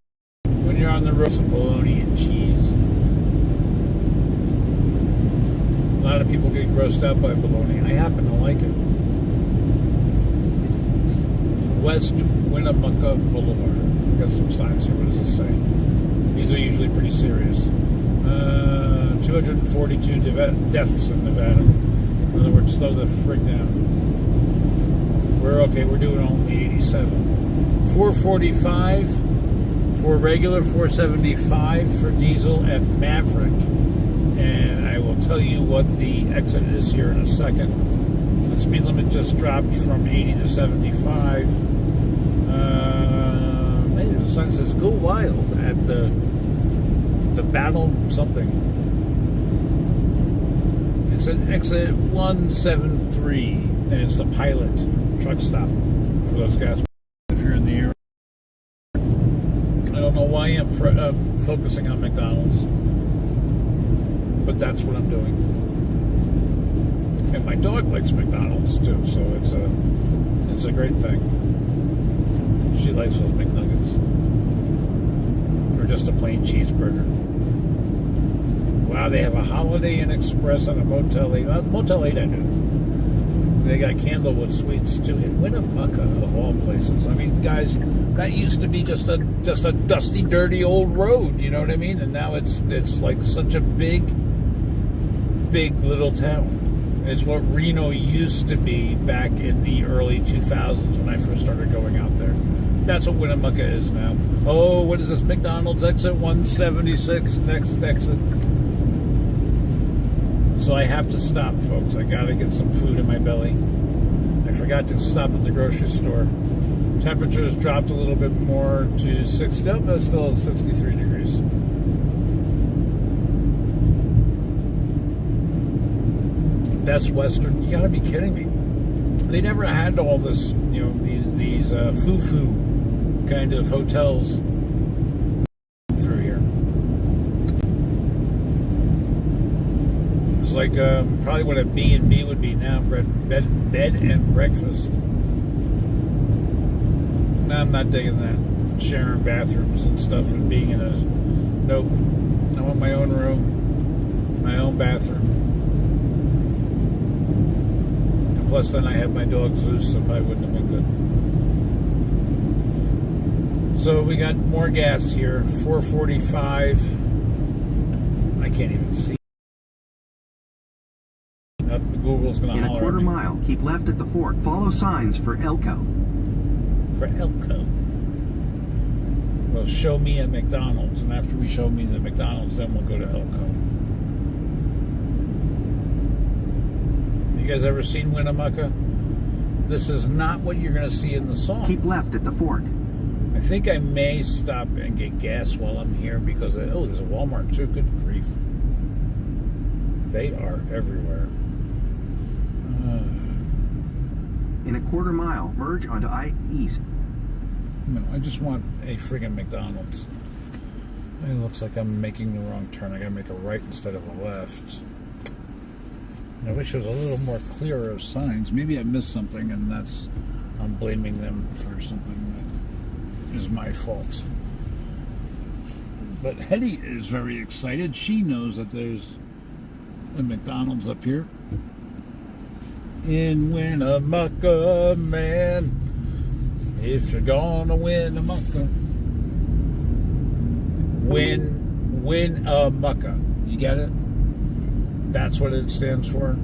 When you're on the road, some bologna and cheese. A lot of people get grossed out by bologna. I happen to like it. West Winnemucca Boulevard. Got some signs here. What does this say? These are usually pretty serious. 242 deaths in Nevada. In other words, slow the frig down. We're okay. We're doing only 87. 445 for regular, 475 for diesel at Maverick. And I will tell you what the exit is here in a second. The speed limit just dropped from 80 to 75. The sign says "Go Wild" at the Battle something. It's an exit 173, and it's the Pilot truck stop for those guys. If you're in the area, I don't know why I'm focusing on McDonald's, but that's what I'm doing. And my dog likes McDonald's too, so it's a great thing. She likes those McNuggets. Or just a plain cheeseburger. Wow, they have a Holiday Inn Express on a Motel 8. Motel 8 I knew. They got Candlewood Suites too in Winnemucca, of all places. I mean, guys, that used to be just a dusty, dirty old road, you know what I mean? And now it's like such a big little town. It's what Reno used to be back in the early 2000s when I first started going out there. That's what Winnemucca is now. Oh, what is this? McDonald's exit 176, next exit. So I have to stop, folks. I gotta get some food in my belly. I forgot to stop at the grocery store. Temperatures dropped a little bit more to 60, oh, but still 63 degrees. Best Western, you gotta be kidding me. They never had all this, you know, these foo-foo kind of hotels through here. It's like probably what a B&B would be now, bed and breakfast. No, I'm not digging that. Sharing bathrooms and stuff and being in a... Nope. I want my own room, my own bathroom. And plus then I have my dog Zeus, so probably wouldn't have been good. So we got more gas here, 445. I can't even see. The Google's going to holler at me. In a quarter mile, keep left at the fork. Follow signs for Elko. For Elko. Well, show me at McDonald's, and after we show me the McDonald's, then we'll go to Elko. You guys ever seen Winnemucca? This is not what you're going to see in the song. Keep left at the fork. I think I may stop and get gas while I'm here because, oh, there's a Walmart too. Good grief. They are everywhere. In a quarter mile, merge onto I-East. No, I just want a friggin' McDonald's. It looks like I'm making the wrong turn. I gotta make a right instead of a left. I wish there was a little more clearer signs. Maybe I missed something and I'm blaming them for something that is my fault. But Heddy is very excited. She knows that there's a McDonald's up here. In Winnemucca, man. If you're gonna win a mucka, win a mucka. You get it? That's what it stands for.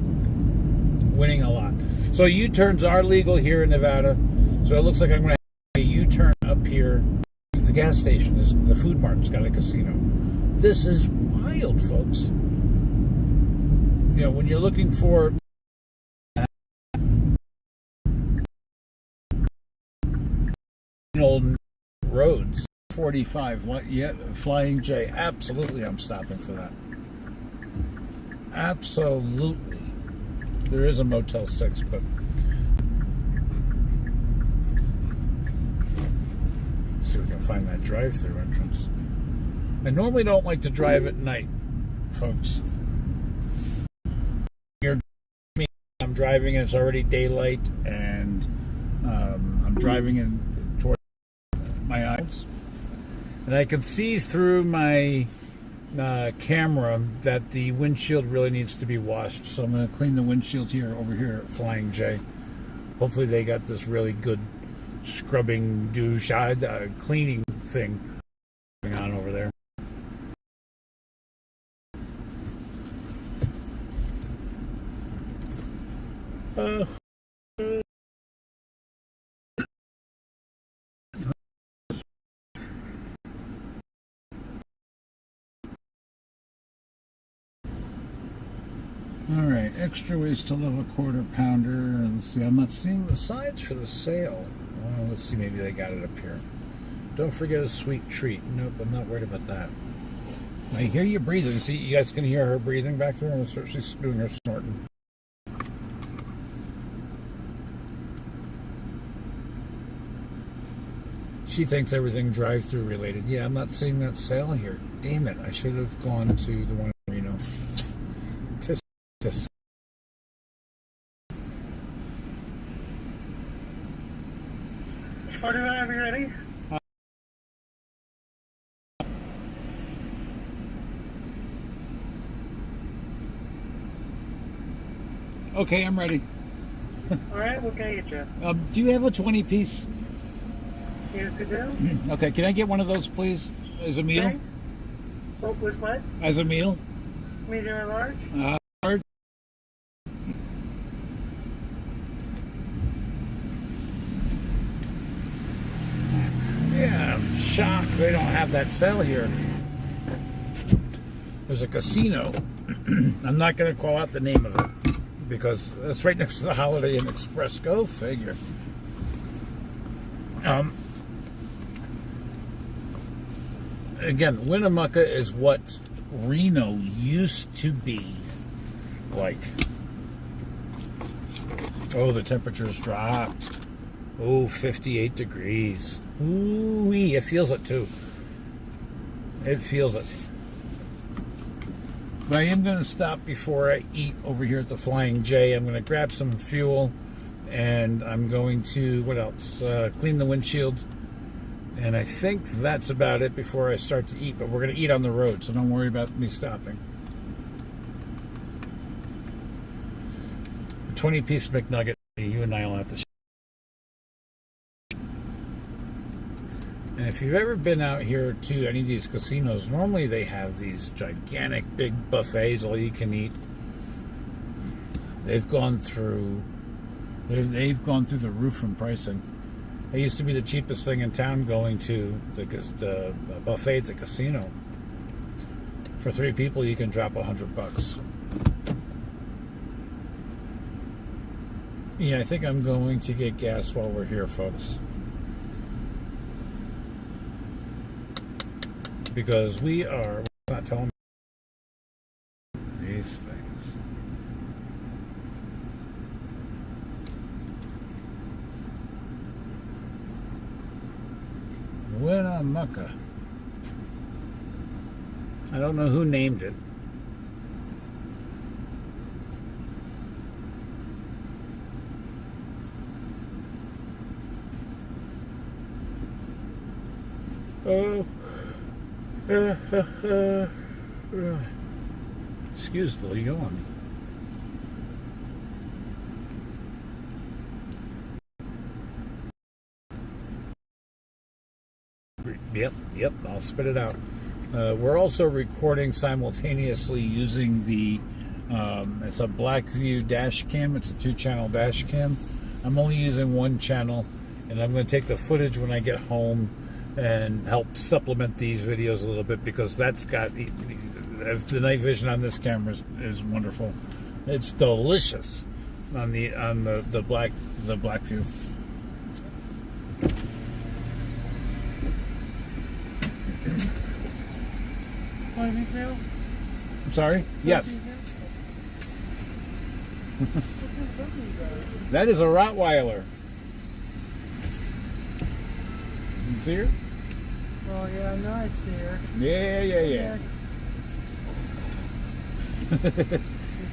Winning a lot. So U-turns are legal here in Nevada. So it looks like I'm going to have a U-turn up here. The gas station is the food mart's got a casino. This is wild, folks. You know, when you're looking for old roads, 45, what? Yeah, Flying J. Absolutely, I'm stopping for that. Absolutely. There is a Motel 6, but let's see if we can find that drive-through entrance. I normally don't like to drive at night, folks. I'm driving and it's already daylight, and I'm driving in toward my eyes, and I can see through my camera that the windshield really needs to be washed. So I'm going to clean the windshield over here at Flying J. Hopefully they got this really good scrubbing douche cleaning thing going on over there. Alright, extra ways to love a quarter pounder. And see, I'm not seeing the signs for the sale. Let's see, maybe they got it up here. Don't forget a sweet treat. Nope, I'm not worried about that. I hear you breathing. See, you guys can hear her breathing back here. She's doing her snorting. She thinks everything drive-through related. Yeah, I'm not seeing that sale here. Damn it, I should have gone to the one in Reno. Tisk. 45, you ready? Okay, I'm ready. Alright, what can I get you? Do you have a 20-piece? Yes, I do. Okay, can I get one of those, please? As a meal? Okay. Oh, with what? As a meal? Medium or large? Large. Yeah, I'm shocked they don't have that sale here. There's a casino. I'm not going to call out the name of it because it's right next to the Holiday Inn Express. Go figure. Again, Winnemucca is what Reno used to be like. Oh, the temperature's dropped. Oh, 58 degrees. Ooh-wee, it feels it too. It feels it. But I am going to stop before I eat over here at the Flying J. I'm going to grab some fuel, and I'm going to, what else? Clean the windshield. And I think that's about it before I start to eat. But we're going to eat on the road, so don't worry about me stopping. 20-piece McNugget. You and I will have to share. And if you've ever been out here to any of these casinos, normally they have these gigantic big buffets, all you can eat. They've gone through the roof in pricing. It used to be the cheapest thing in town going to the buffet at the casino. For 3 people, you can drop $100. Yeah, I think I'm going to get gas while we're here, folks. Because we are not telling these things. Winnemucca. I don't know who named it. Oh. Excuse the yawn. Yep, I'll spit it out. We're also recording simultaneously using the, it's a Blackview dash cam. It's a 2-channel dash cam. I'm only using 1 channel, and I'm going to take the footage when I get home and help supplement these videos a little bit, because that's got the night vision on this camera is wonderful. It's delicious on the Blackview. I'm sorry? Yes. That is a Rottweiler. You see her? Oh, yeah, I know I see her. Yeah.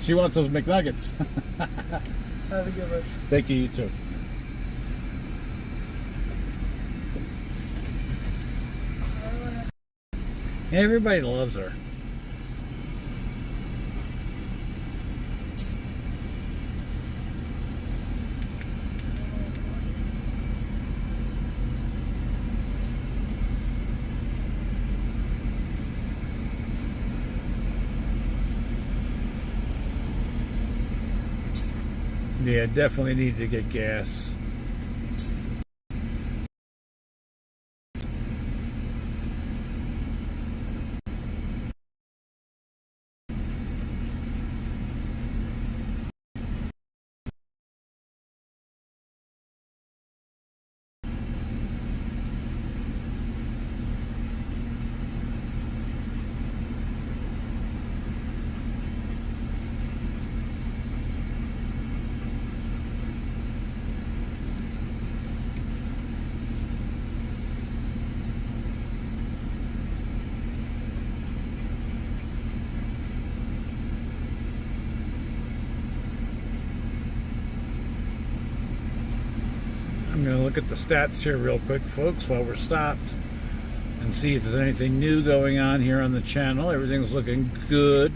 She wants those McNuggets. Have a good one. Thank you, you too. Everybody loves her. Yeah, definitely need to get gas. I'm going to look at the stats here real quick, folks, while we're stopped, and see if there's anything new going on here on the channel. Everything's looking good.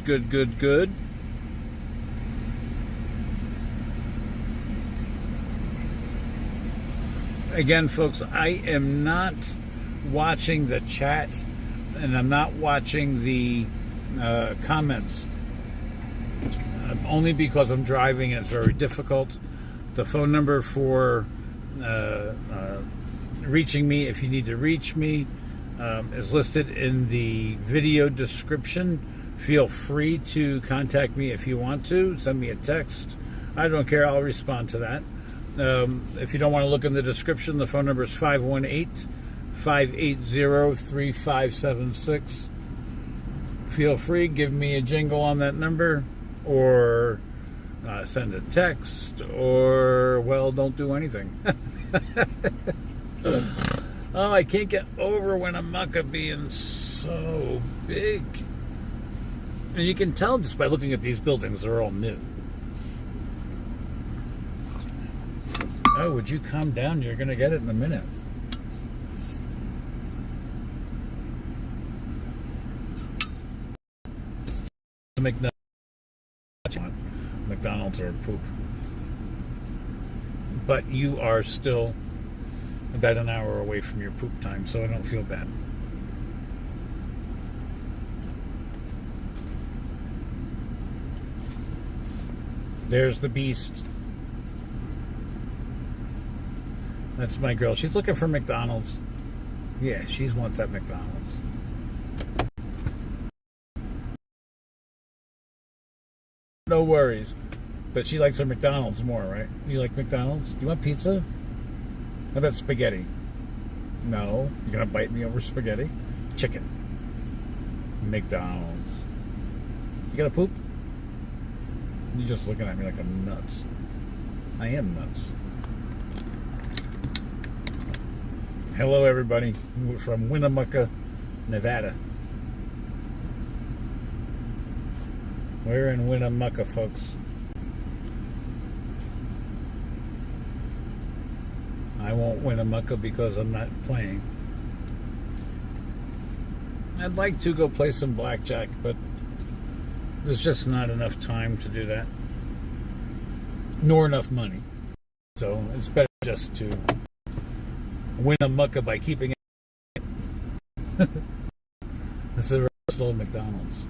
Again, folks, I am not watching the chat, and I'm not watching the comments, only because I'm driving and it's very difficult. The phone number for reaching me, if you need to reach me, is listed in the video description. Feel free to contact me if you want to. Send me a text. I don't care. I'll respond to that. If you don't want to look in the description, the phone number is 518-580-3576. Feel free. Give me a jingle on that number, or send a text, or, well, don't do anything. Oh, I can't get over Winnemucca being so big. And you can tell just by looking at these buildings, they're all new. Oh, would you calm down? You're going to get it in a minute. McDonald's or poop. But you are still about an hour away from your poop time, so I don't feel bad. There's the beast. That's my girl. She's looking for McDonald's. Yeah, she wants that McDonald's. No worries. But she likes her McDonald's more, right? You like McDonald's? Do you want pizza? How about spaghetti? No. You're going to bite me over spaghetti? Chicken. McDonald's. You got to poop? You're just looking at me like I'm nuts. I am nuts. Hello, everybody. We're from Winnemucca, Nevada. We're in Winnemucca, folks. I won't Winnemucca because I'm not playing. I'd like to go play some blackjack, but there's just not enough time to do that. Nor enough money. So it's better just to Winnemucca by keeping it. This is a real old McDonald's.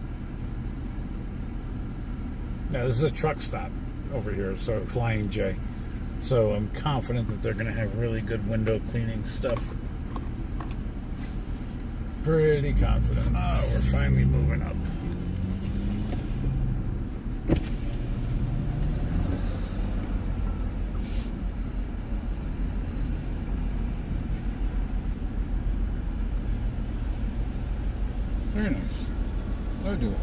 Now, this is a truck stop over here, so Flying J. So I'm confident that they're going to have really good window cleaning stuff. Pretty confident. Oh, we're finally moving up. Very nice. I'll do it.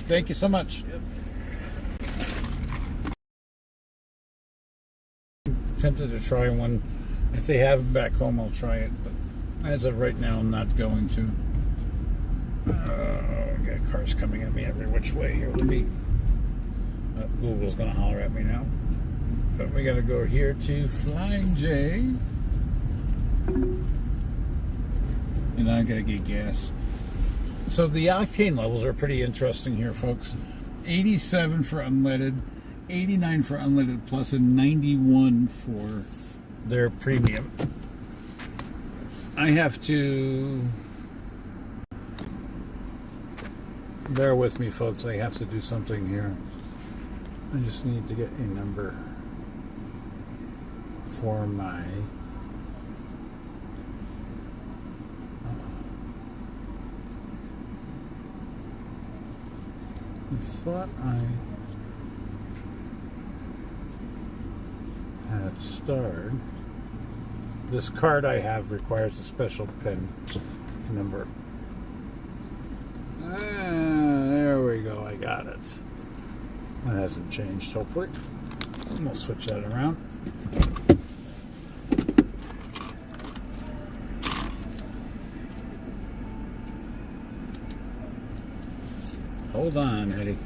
Thank you so much. Yep. Tempted to try one. If they have them back home, I'll try it. But as of right now, I'm not going to. I got cars coming at me every which way here. Let me. Google's going to holler at me now. But we got to go here to Flying J. And I got to get gas. So the octane levels are pretty interesting here, folks. 87 for unleaded, 89 for unleaded plus, and 91 for their premium. I have to... Bear with me, folks. I have to do something here. I just need to get a number for my... I thought I had starred. This card I have requires a special PIN number. There we go. I got it. That hasn't changed, hopefully. We'll switch that around. Hold on, Heddy.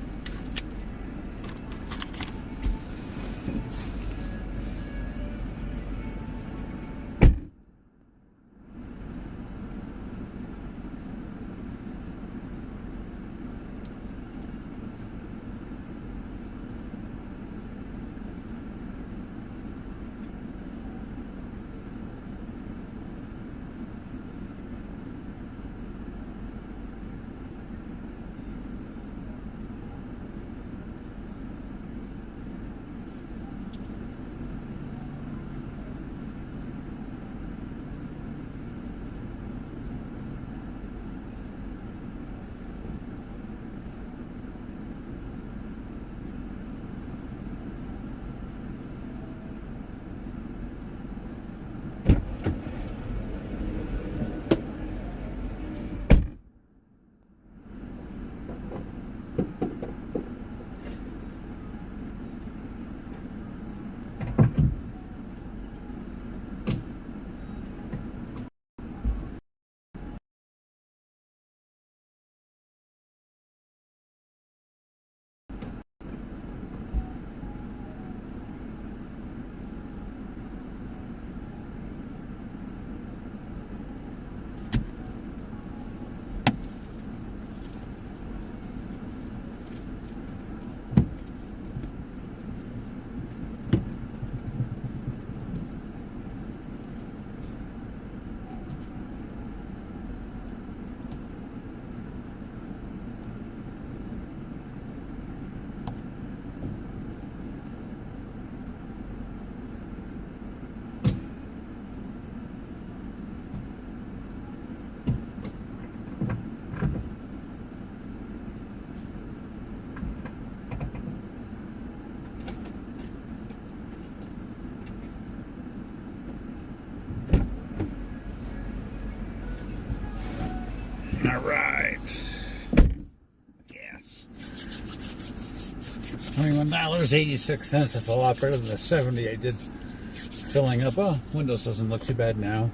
$21.86. That's a lot better than the 70 I did filling up. Oh, Windows doesn't look too bad now.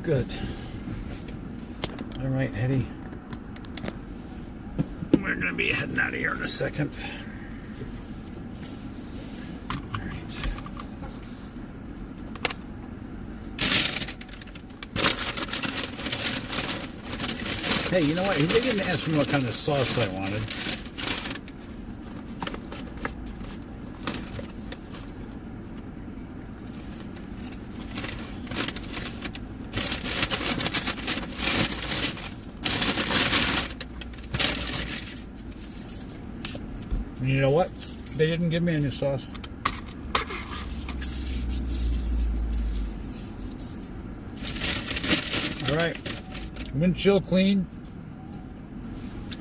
Good. All right, Heddy. We're going to be heading out of here in a second. All right. Hey, you know what? They didn't ask me what kind of sauce I wanted. You know what? They didn't give me any sauce. All right. Windshield clean.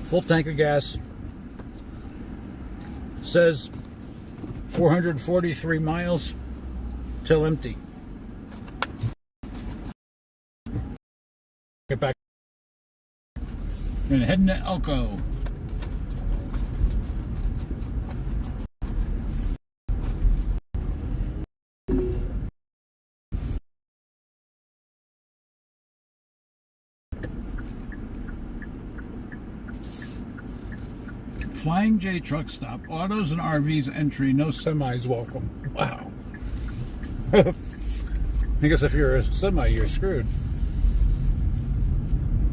Full tank of gas. Says 443 miles till empty. Get back. And heading to Elko. Flying J truck stop. Autos and RVs entry. No semis welcome. Wow. I guess if you're a semi, you're screwed.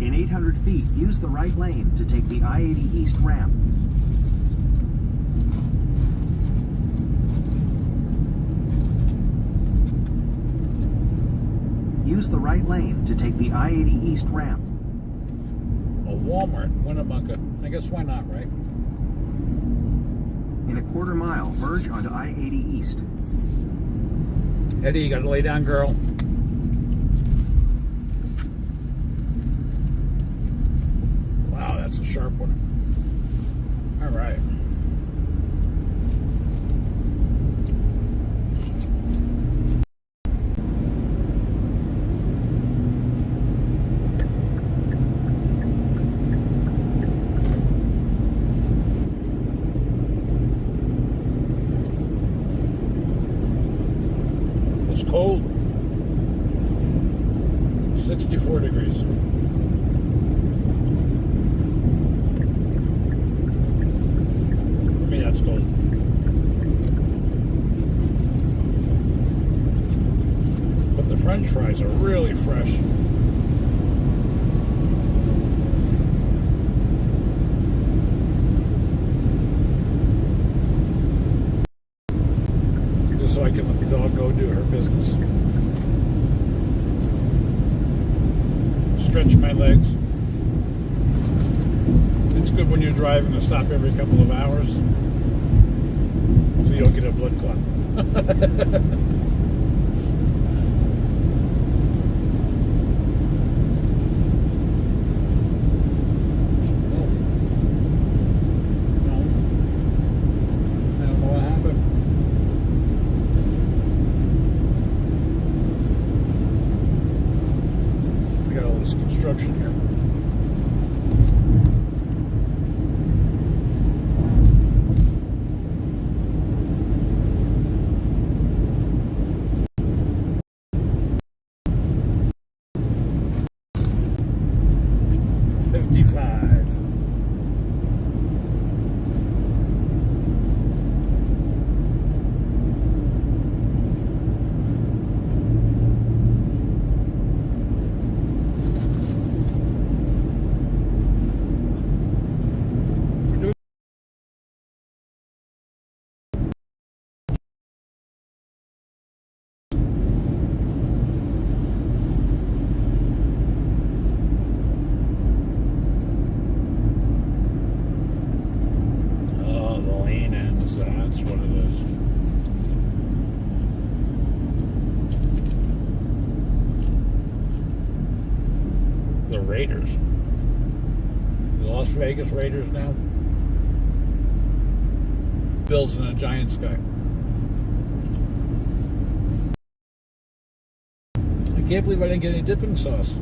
In 800 feet, use the right lane to take the I-80 East ramp. Use the right lane to take the I-80 East ramp. A Walmart, Winnemucca. I guess why not, right? In a quarter mile, merge onto I-80 East. Heddy, you gotta lay down, girl. Wow, that's a sharp one. All right. Cold. 64 degrees. For me, that's cold. But the French fries are really fresh. So I can let the dog go do her business. Stretch my legs. It's good when you're driving to stop every couple of hours so you don't get a blood clot. Construction here. Raiders. The Las Vegas Raiders now. Bills in a Giants guy. I can't believe I didn't get any dipping sauce.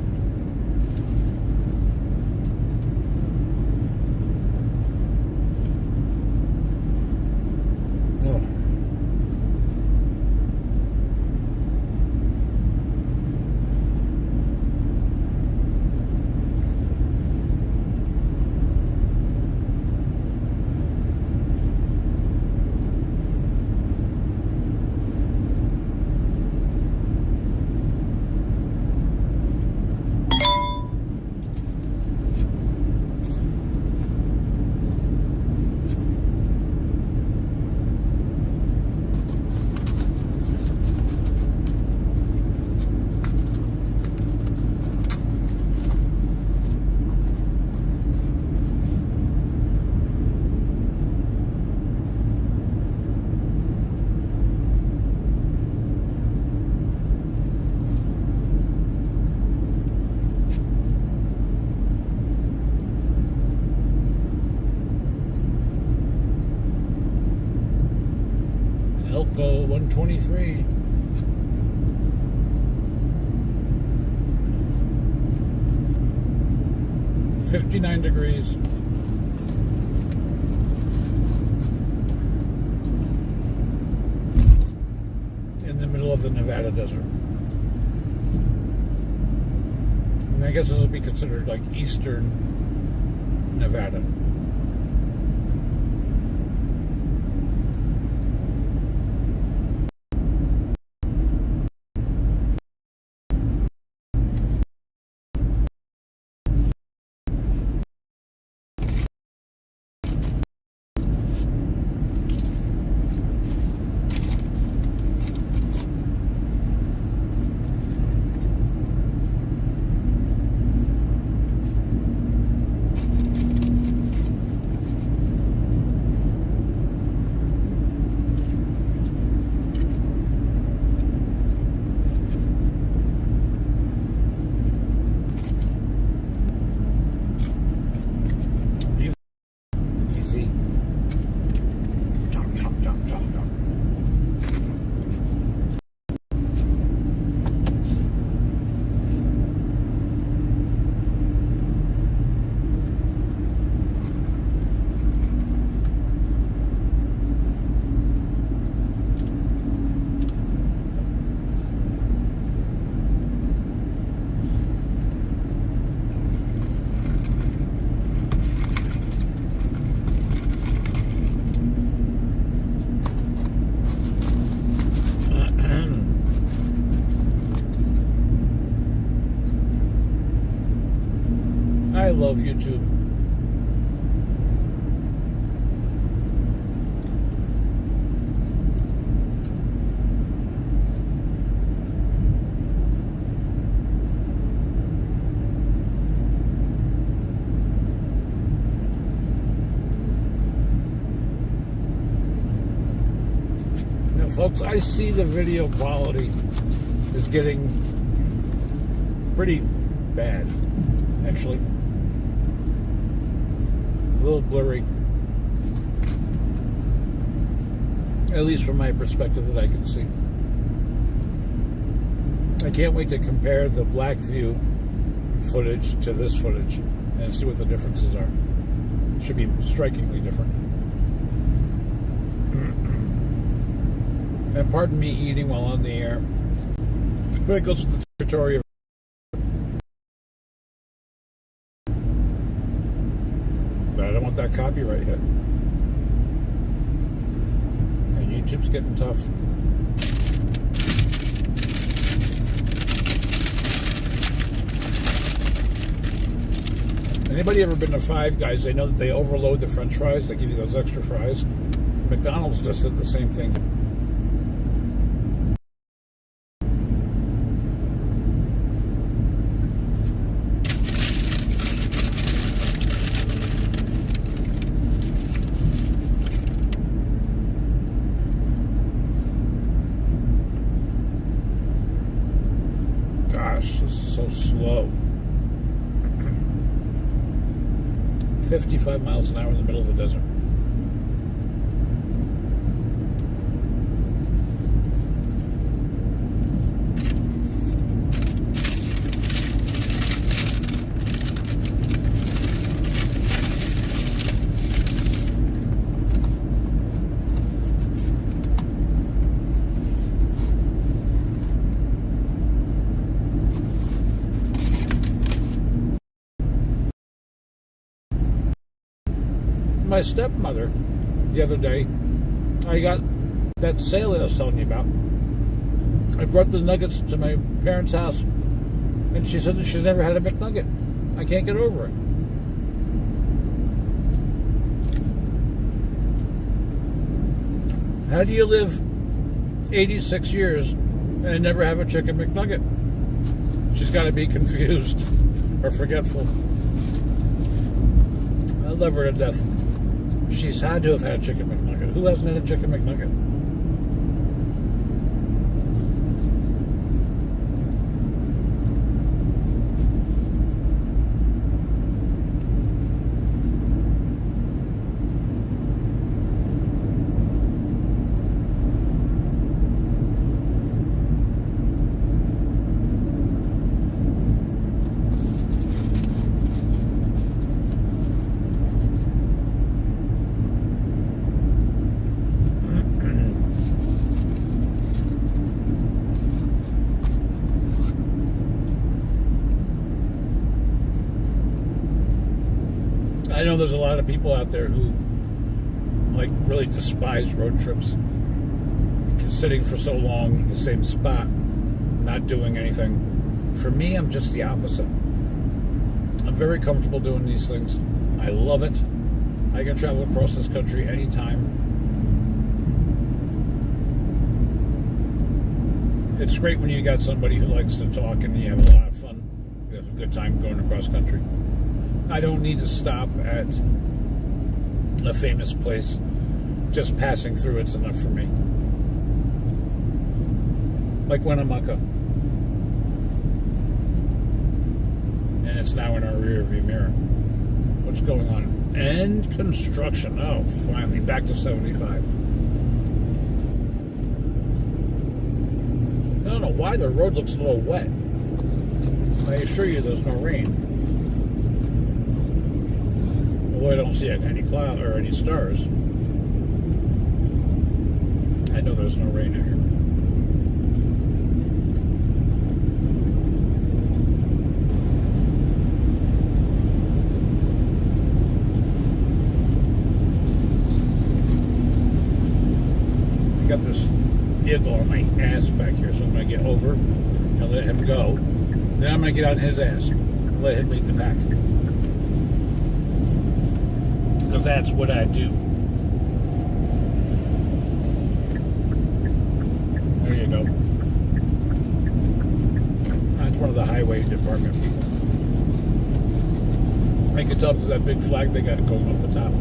123. $59 degrees. In the middle of the Nevada desert. And I guess this would be considered like eastern Nevada. I love YouTube. Now, folks, I see the video quality is getting pretty bad, actually. A little blurry, at least from my perspective that I can see. I can't wait to compare the black view footage to this footage and see what the differences are. It should be strikingly different. And pardon me eating while on the air, but it goes with the territory of but I don't want that copyright hit. And YouTube's getting tough. Anybody ever been to Five Guys? They know that they overload the French fries. They give you those extra fries. McDonald's just did the same thing. Gosh, this is so slow. 55 miles an hour in the middle of the desert. My stepmother, the other day, I got that sale that I was telling you about. I brought the nuggets to my parents' house, and she said that she's never had a McNugget. I can't get over it. How do you live 86 years and never have a chicken McNugget? She's got to be confused or forgetful. I love her to death. She's had to have had a chicken McNugget. Who hasn't had a chicken McNugget? I know there's a lot of people out there who like really despise road trips. Sitting for so long in the same spot, not doing anything. For me, I'm just the opposite. I'm very comfortable doing these things. I love it. I can travel across this country anytime. It's great when you got somebody who likes to talk and you have a lot of fun. You have a good time going across country. I don't need to stop at a famous place. Just passing through it's enough for me. Like Winnemucca. And it's now in our rear view mirror. What's going on? End construction. Oh, finally, back to 75. I don't know why the road looks a little wet. I assure you there's no rain. Although I don't see any cloud or any stars. I know there's no rain in here. Got this vehicle on my ass back here, so I'm going to get over and let him go. Then I'm going to get on his ass and let him lead the pack. Because that's what I do. There you go. That's one of the highway department people. I can tell because that big flag they got going off the top.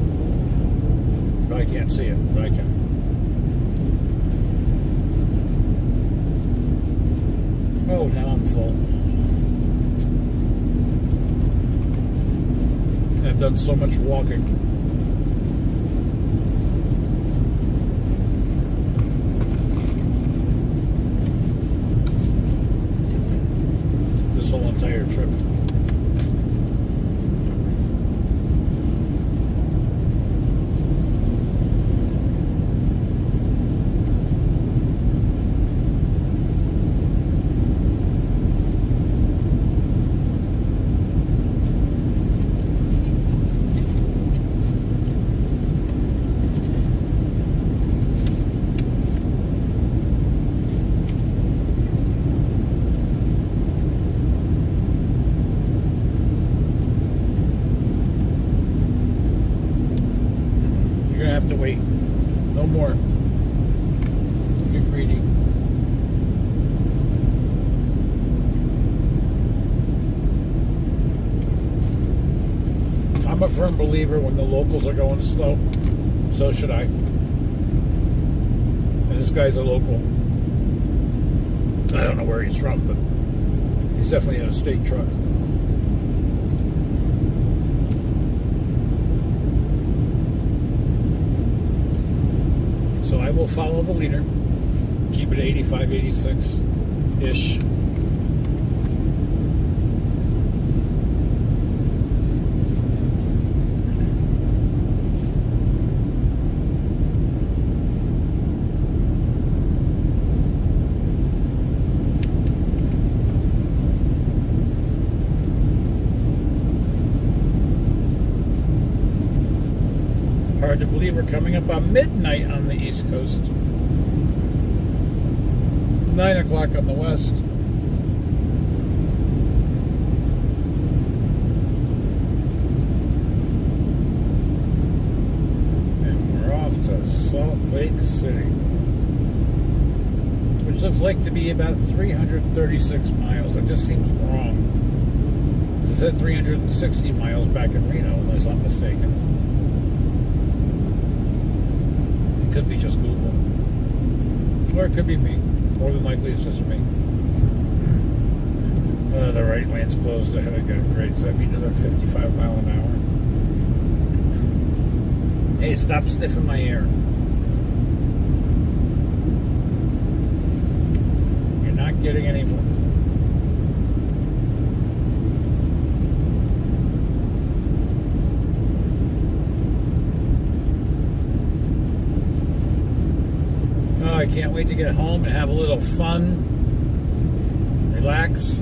Probably can't see it, but I can. Oh, now I'm full. I've done so much walking. This whole entire trip. To wait. No more. Get greedy. I'm a firm believer when the locals are going slow, so should I. And this guy's a local. I don't know where he's from, but he's definitely in a state truck. So I will follow the leader, keep it 85, 86-ish. Hard to believe we're coming up on midnight on the East Coast. 9 o'clock on the West. And we're off to Salt Lake City, which looks like to be about 336 miles. That just seems wrong. It said 360 miles back in Reno, unless I'm mistaken. Could be just Google, or it could be me. More than likely it's just me. The right lane's closed ahead again. Great. Does that mean another 55 mile an hour? Hey, stop sniffing my ear. You're not getting any more. I can't wait to get home and have a little fun, relax.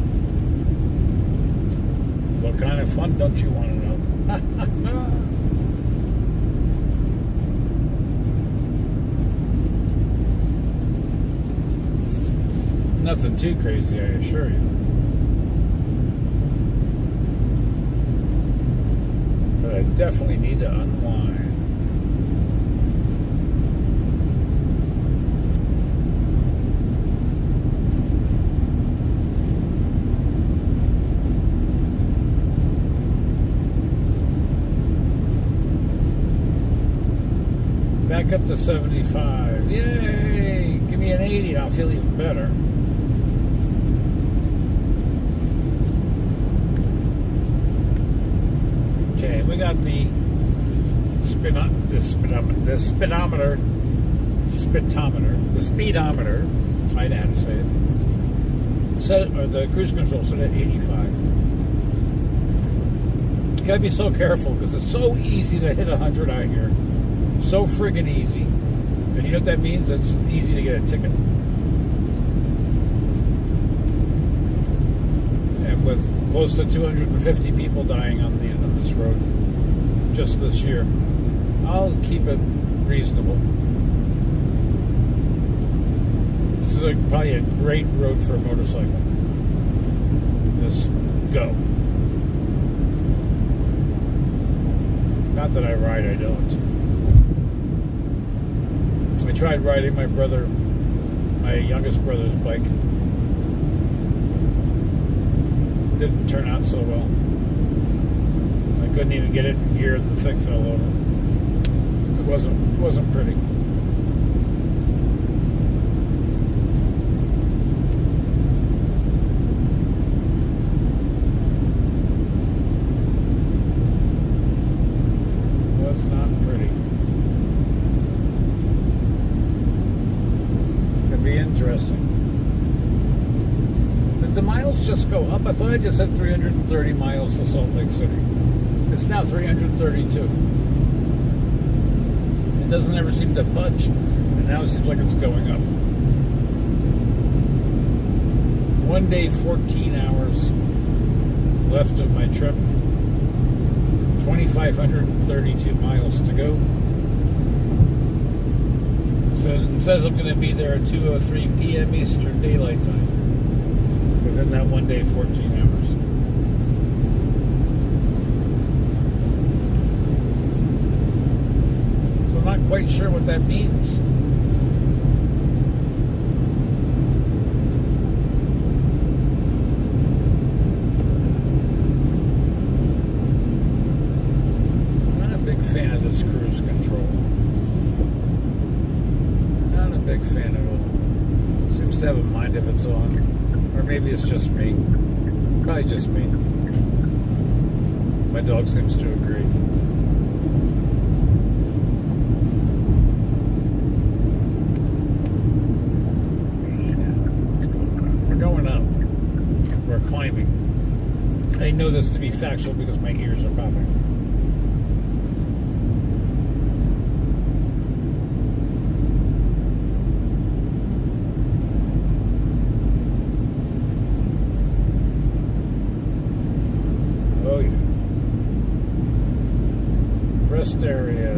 What kind of fun don't you want to know? Nothing too crazy, I assure you. But I definitely need to unwind. Back up to 75. Yay! Give me an 80 and I'll feel even better. Okay, we got the speedometer. I know how to say it. Or the cruise control set at 85. You gotta be so careful because it's so easy to hit 100 out here. So friggin' easy. And you know what that means? It's easy to get a ticket. And with close to 250 people dying on this road just this year, I'll keep it reasonable. This is probably a great road for a motorcycle. Just go. Not that I ride, I don't. I tried riding my youngest brother's bike. Didn't turn out so well. I couldn't even get it in gear and the thing fell over. It wasn't pretty. Was not pretty. Could be interesting. Did the miles just go up? I thought I just had 330 miles to Salt Lake City. It's now 332. It doesn't ever seem to budge, and now it seems like it's going up. One day, 14 hours left of my trip. 2,532 miles to go. So it says I'm going to be there at 2:03 p.m. Eastern Daylight Time. Within that one day, 14 hours. So I'm not quite sure what that means. I'm not a big fan of this cruise control. Not a big fan at all. It seems to have a mind of its own. Or maybe it's just me. Probably just me. My dog seems to agree. We're going up. We're climbing. I know this to be factual because my ears are popping. Rest area,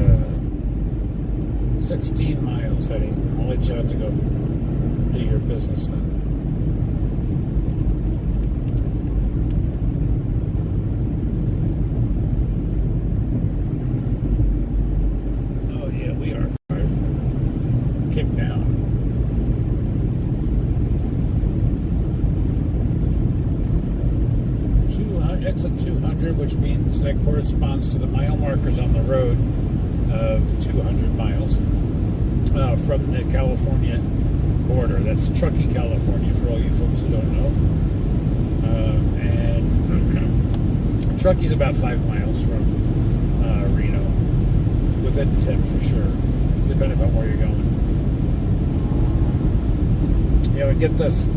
16 miles, Heddy. I'll let you have to go do your business then. Oh yeah, we are kicked down. Exit 200, which means that corresponds to the mile markers on the road of 200 miles from the California border. That's Truckee, California, for all you folks who don't know. And Truckee's about 5 miles from Reno, within 10 for sure, depending on where you're going. Get this.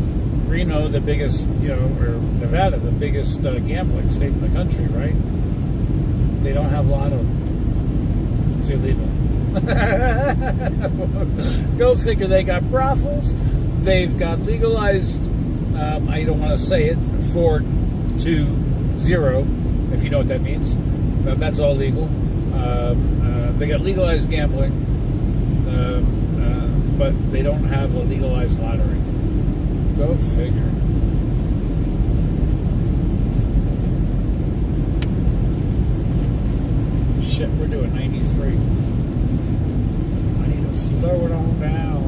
Reno, the biggest, or Nevada, the biggest gambling state in the country, right? They don't have a lot of them. It's illegal. Go figure. They got brothels. They've got legalized, I don't want to say it, 420, if you know what that means. That's all legal. They got legalized gambling, but they don't have a legalized lottery. Go figure. Shit, we're doing 93. I need to slow it on down.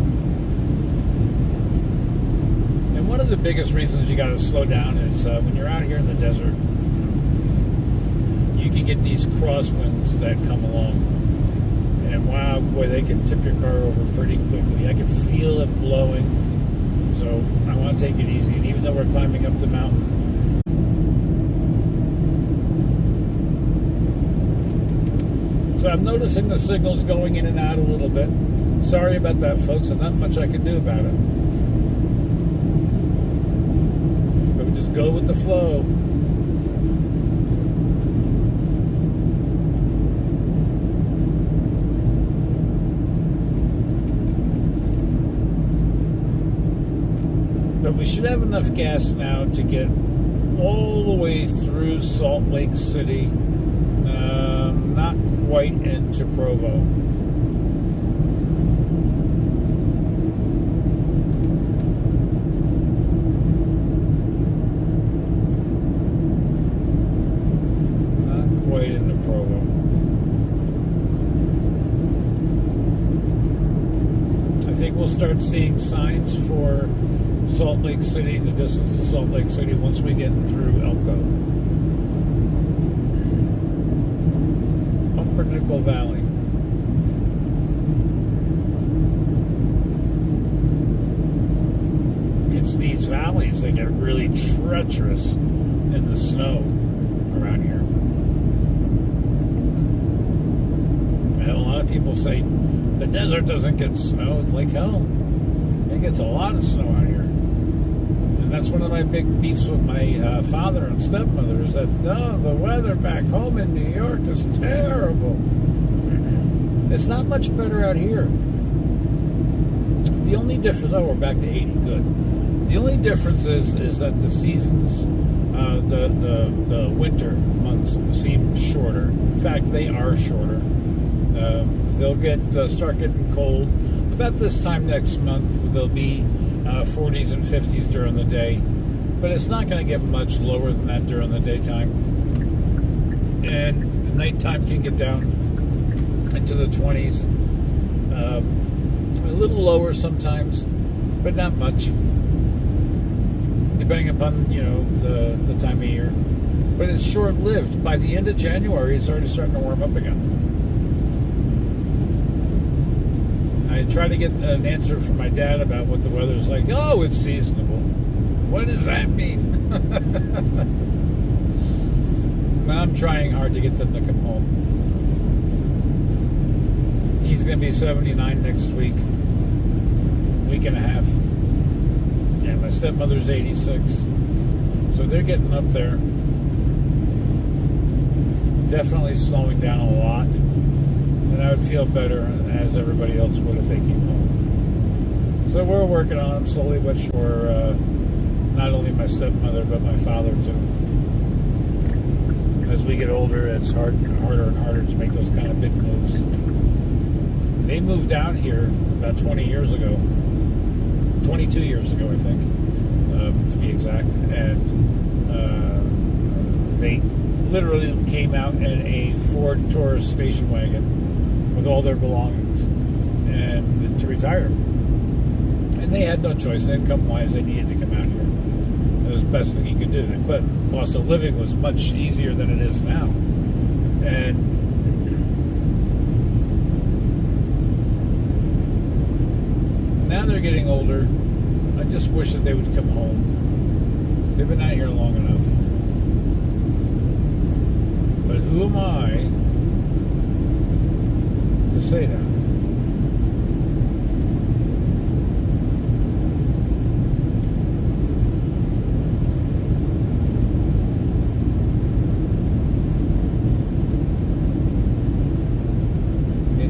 And one of the biggest reasons you got to slow down is when you're out here in the desert, you can get these crosswinds that come along. And wow, boy, they can tip your car over pretty quickly. I can feel it blowing. So I want to take it easy. And even though we're climbing up the mountain, so I'm noticing the signals going in and out a little bit. Sorry about that, folks. There's not much I can do about it. But we just go with the flow. But we should have enough gas now to get all the way through Salt Lake City. Not quite into Provo. Not quite into Provo. I think we'll start seeing signs for Salt Lake City, the distance to Salt Lake City, once we get through Elko. Pumpernickel Valley. It's these valleys that get really treacherous in the snow around here. And a lot of people say the desert doesn't get snow. Like hell, it gets a lot of snow out here. And that's one of my big beefs with my father and stepmother is that, no, the weather back home in New York is terrible. It's not much better out here. The only difference, we're back to 80, good. The only difference is that the seasons, the winter months seem shorter. In fact, they are shorter. They'll start getting cold. About this time next month, they'll be 40s and 50s during the day, but it's not going to get much lower than that during the daytime. And the nighttime can get down into the 20s, a little lower sometimes, but not much, depending upon the time of year. But it's short-lived. By the end of January, it's already starting to warm up again. I tried to get an answer from my dad about what the weather's like. Oh, it's seasonable. What does that mean? I'm trying hard to get them to come home. He's going to be 79 next week. Week and a half. And my stepmother's 86. So they're getting up there. Definitely slowing down a lot. And I would feel better, as everybody else would, if they came home. So we're working on it slowly but sure. Not only my stepmother, but my father too. As we get older, it's harder and harder to make those kind of big moves. They moved out here about 20 years ago. 22 years ago, I think, to be exact. And they literally came out in a Ford Taurus station wagon with all their belongings and to retire. And they had no choice. Income-wise, they needed to come out here. It was the best thing you could do. The cost of living was much easier than it is now. And now they're getting older. I just wish that they would come home. They've been out here long enough. But who am I to say that?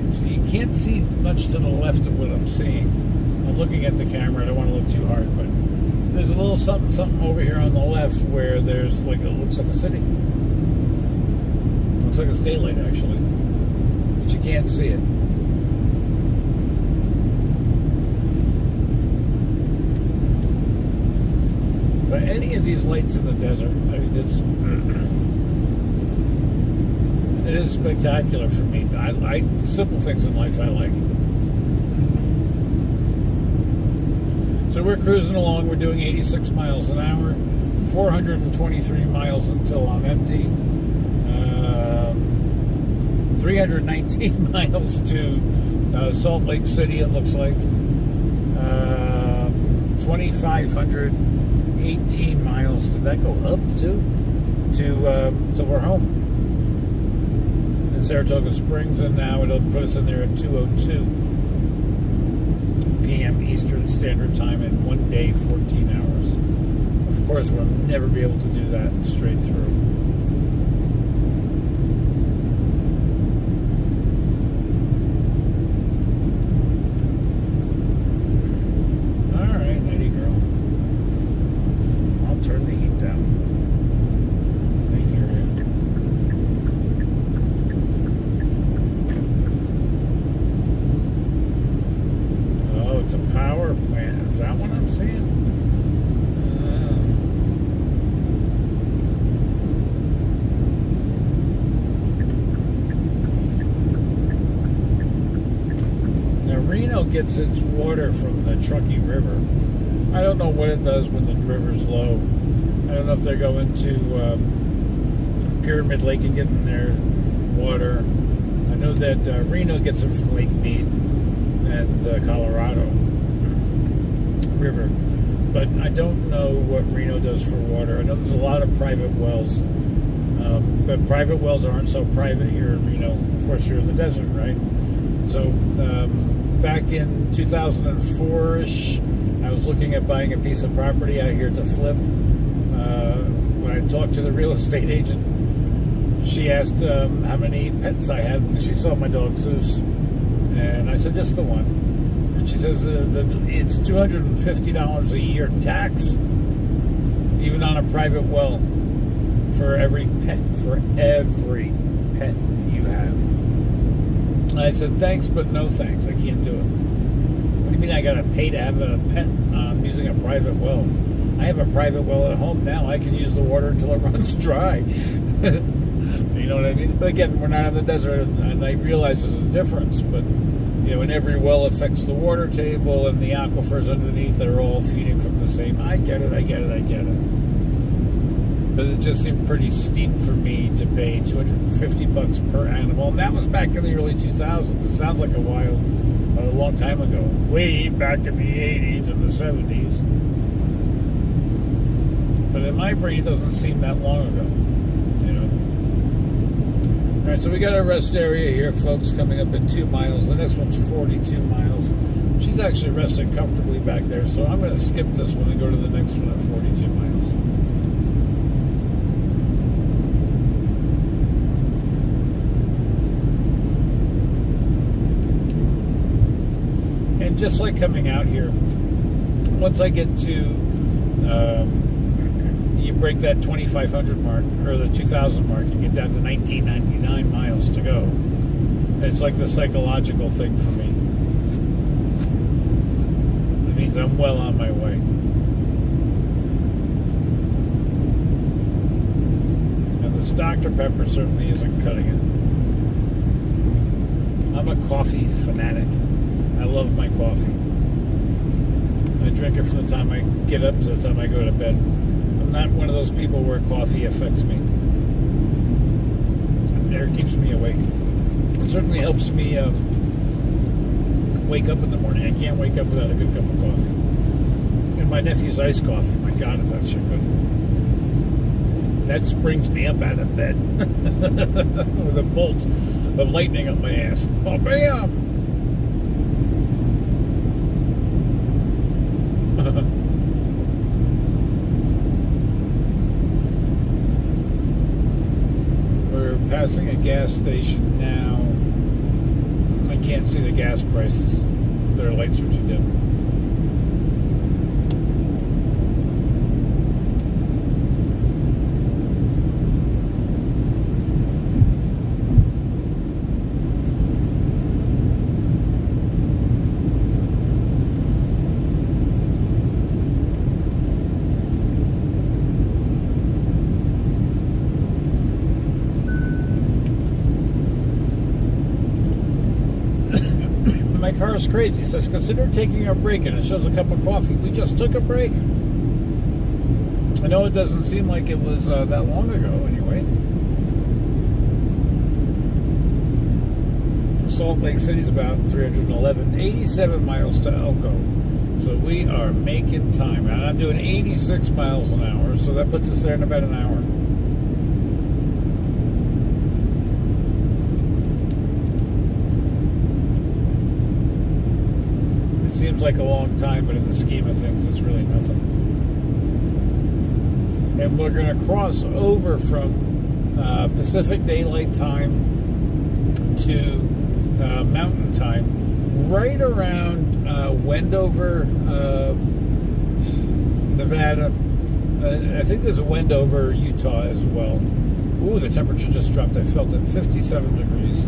So you can't see much to the left of what I'm seeing. I'm looking at the camera. I don't want to look too hard, but there's a little something over here on the left where there's it looks like a city. looks like it's daylight actually, but you can't see it. But any of these lights in the desert, I mean, it is spectacular for me. I simple things in life I like. So we're cruising along. We're doing 86 miles an hour, 423 miles until I'm empty. 319 miles to Salt Lake City, it looks like. 2,518 miles. Did that go up too? So we're home in Saratoga Springs, and now it'll put us in there at 2:02 p.m. Eastern Standard Time in 1 day, 14 hours. Of course, we'll never be able to do that straight through. Reno gets its water from the Truckee River. I don't know what it does when the river's low. I don't know if they go into Pyramid Lake and get in their water. I know that Reno gets it from Lake Mead and the Colorado River. But I don't know what Reno does for water. I know there's a lot of private wells. But private wells aren't so private here in Reno. Of course, you're in the desert, right? So, back in 2004-ish, I was looking at buying a piece of property out here to flip. When I talked to the real estate agent, she asked how many pets I have because she saw my dog Zeus. And I said, just the one. And she says it's $250 a year tax, even on a private well, for every pet you have. I said, thanks, but no thanks. I can't do it. What do you mean I got to pay to have a pet? I'm using a private well. I have a private well at home now. I can use the water until it runs dry. You know what I mean? But again, we're not in the desert, and I realize there's a difference. But, you know, and every well affects the water table and the aquifers underneath. They're all feeding from the same. I get it. But it just seemed pretty steep for me to pay $250 per animal. And that was back in the early 2000s. It sounds like a long time ago. Way back in the 80s and the 70s. But in my brain, it doesn't seem that long ago. You know? All right, so we got our rest area here, folks, coming up in 2 miles. The next one's 42 miles. She's actually resting comfortably back there. So I'm going to skip this one and go to the next one at 42 miles. Just like coming out here, once I get to, you break that 2,500 mark, or the 2,000 mark, you get down to 1,999 miles to go. It's like the psychological thing for me. It means I'm well on my way. And this Dr. Pepper certainly isn't cutting it. I'm a coffee fanatic. I love my coffee. I drink it from the time I get up to the time I go to bed. I'm not one of those people where coffee affects me. It keeps me awake. It certainly helps me wake up in the morning. I can't wake up without a good cup of coffee. And my nephew's iced coffee, my God, is that shit good. That springs me up out of bed with a bolt of lightning up my ass. Oh, bam! We're passing a gas station now. I can't see the gas prices. Their lights are too dim. car is crazy. It says, consider taking a break, and it shows a cup of coffee. We just took a break. I know it doesn't seem like it was that long ago, anyway. Salt Lake City's about 87 miles to Elko. So we are making time. And I'm doing 86 miles an hour, so that puts us there in about an hour. It seems like a long time, but in the scheme of things, it's really nothing. And we're going to cross over from Pacific Daylight Time to Mountain Time right around Wendover, Nevada. I think there's a Wendover, Utah as well. Ooh, the temperature just dropped. I felt it, 57 degrees.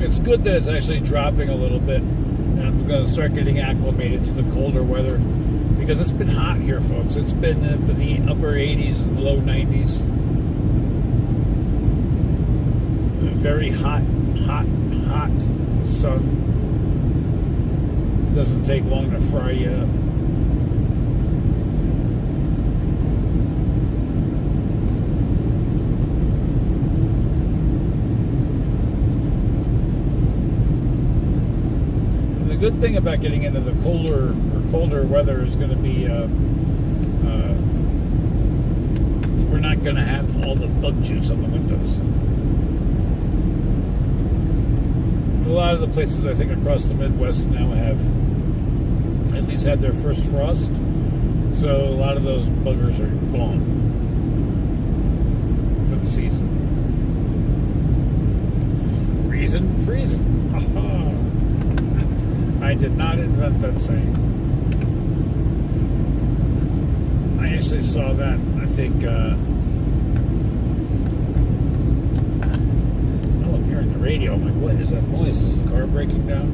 It's good that it's actually dropping a little bit, and I'm going to start getting acclimated to the colder weather, because it's been hot here, folks. It's been in the upper 80s and low 90s. Very hot sun. Doesn't take long to fry you up. And the good thing about getting into the colder weather is going to be we're not going to have all the bug juice on the windows. A lot of the places, I think, across the Midwest now have at least had their first frost. So a lot of those buggers are gone for the season. Reason? Freezing. Aha. I did not invent that saying. I actually saw that, I think, radio. I'm like, what is that noise? Is the car breaking down?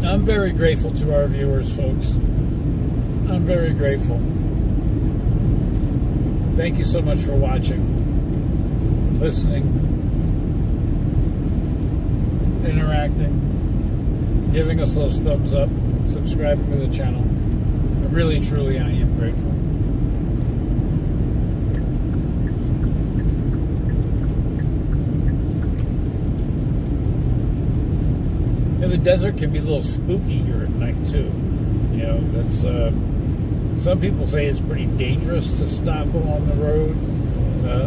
I'm very grateful to our viewers, folks. I'm very grateful. Thank you so much for watching, listening, interacting, giving us those thumbs up, subscribing to the channel. Really, truly, I am grateful. The desert can be a little spooky here at night too. You know, that's some people say it's pretty dangerous to stop along the road,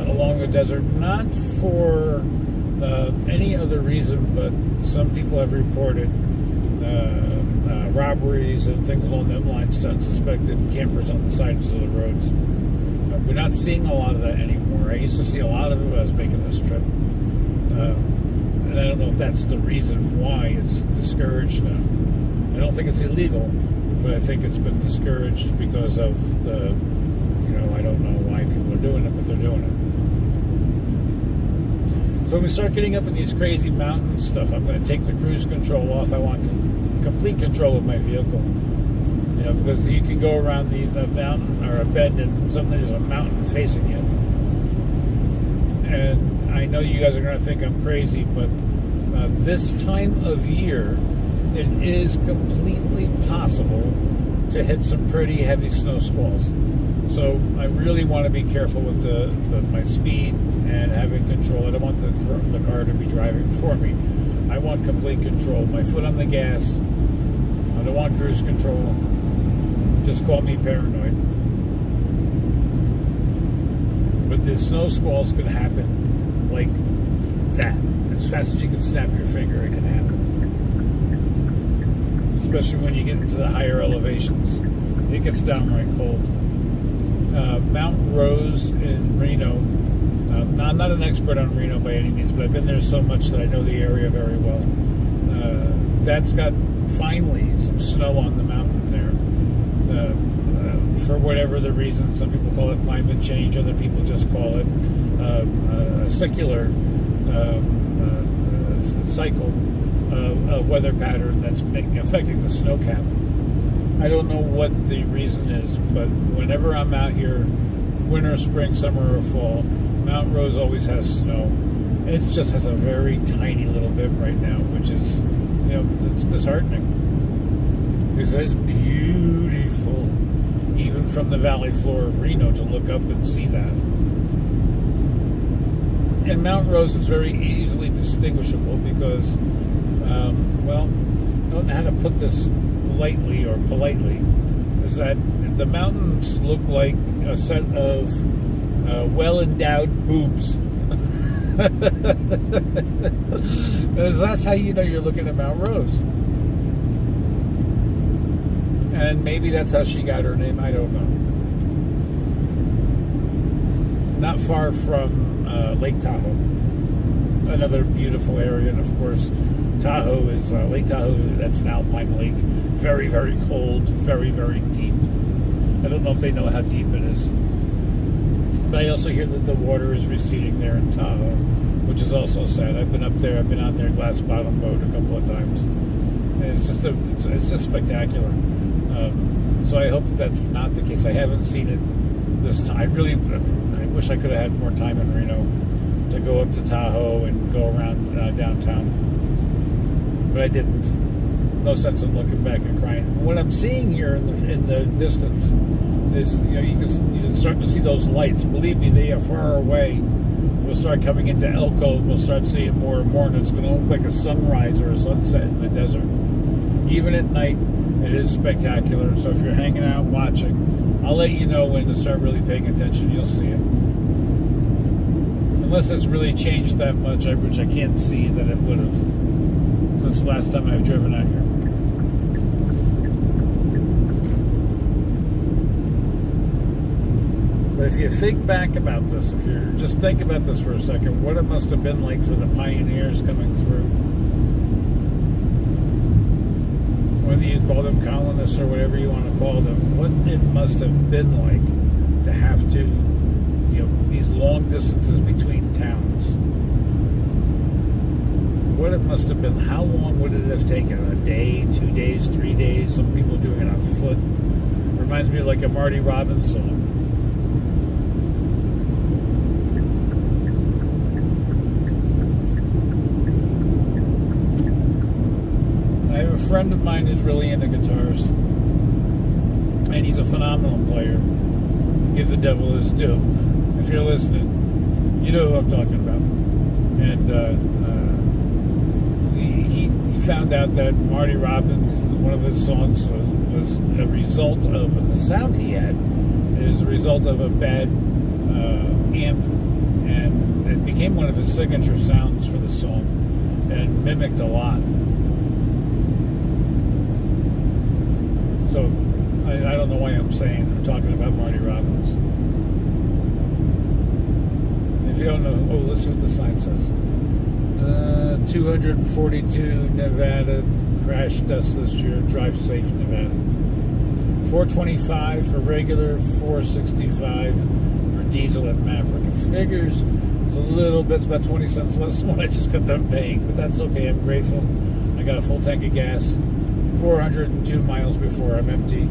along the desert. Not for any other reason, but some people have reported robberies and things along them lines to unsuspected campers on the sides of the roads. We're not seeing a lot of that anymore. I used to see a lot of it when I was making this trip. And I don't know if that's the reason why it's discouraged now. I don't think it's illegal, but I think it's been discouraged because of the, I don't know why people are doing it, but they're doing it. So when we start getting up in these crazy mountain stuff, I'm going to take the cruise control off. I want complete control of my vehicle. Because you can go around the mountain or a bend and suddenly there's a mountain facing you. And I know you guys are going to think I'm crazy, but this time of year, it is completely possible to hit some pretty heavy snow squalls. So I really want to be careful with my speed and having control. I don't want the car to be driving for me. I want complete control. My foot on the gas. I don't want cruise control. Just call me paranoid. But the snow squalls can happen like that. As fast as you can snap your finger, it can happen. Especially when you get into the higher elevations. It gets downright cold. Mount Rose in Reno. I'm not an expert on Reno by any means, but I've been there so much that I know the area very well. That's got finally some snow on the mountain there. For whatever the reason, some people call it climate change, other people just call it a secular cycle of weather pattern that's affecting the snow cap. I don't know what the reason is, but whenever I'm out here, winter, spring, summer, or fall, Mount Rose always has snow. It just has a very tiny little bit right now, which is, it's disheartening. Because it's beautiful, even from the valley floor of Reno, to look up and see that. And Mount Rose is very easily distinguishable because, I don't know how to put this lightly or politely, is that the mountains look like a set of well-endowed boobs. That's how you know you're looking at Mount Rose. And maybe that's how she got her name, I don't know. Not far from Lake Tahoe, another beautiful area. And of course, Tahoe is Lake Tahoe. That's an alpine lake, very, very cold, very, very deep. I don't know if they know how deep it is, but I also hear that the water is receding there in Tahoe, which is also sad. I've been up there. I've been out there glass bottom boat a couple of times. And it's just spectacular. So I hope that's not the case. I haven't seen it this time. I wish I could have had more time in Reno to go up to Tahoe and go around downtown, but I didn't. No sense in looking back and crying. What I'm seeing here in the distance is, you can start to see those lights. Believe me, they are far away. We'll start coming into Elko. We'll start seeing more and more, and it's going to look like a sunrise or a sunset in the desert. Even at night, it is spectacular. So if you're hanging out watching, I'll let you know when to start really paying attention. You'll see it. Unless it's really changed that much, which I can't see that it would have since the last time I've driven out here. But if you think back about this, if you just think about this for a second, what it must have been like for the pioneers coming through, whether you call them colonists or whatever you want to call them, what it must have been like to have to, these long distances between towns. What it must have been, how long would it have taken? A day, 2 days, 3 days? Some people doing it on foot. Reminds me of like a Marty Robbins song. I have a friend of mine who's really into guitars, and he's a phenomenal player. Give the devil his due. If you're listening, you know who I'm talking about. And he found out that Marty Robbins, one of his songs was a result of the sound he had. It was a result of a bad amp, and it became one of his signature sounds for the song, and mimicked a lot. So I don't know why I'm talking about Marty Robbins. If you don't know, let's see what the sign says. 242 Nevada, crash test this year, drive safe Nevada. 425 for regular, 465 for diesel at Maverick. It figures it's a little bit, it's about 20 cents less than what I just got done paying, but that's okay, I'm grateful. I got a full tank of gas, 402 miles before I'm empty.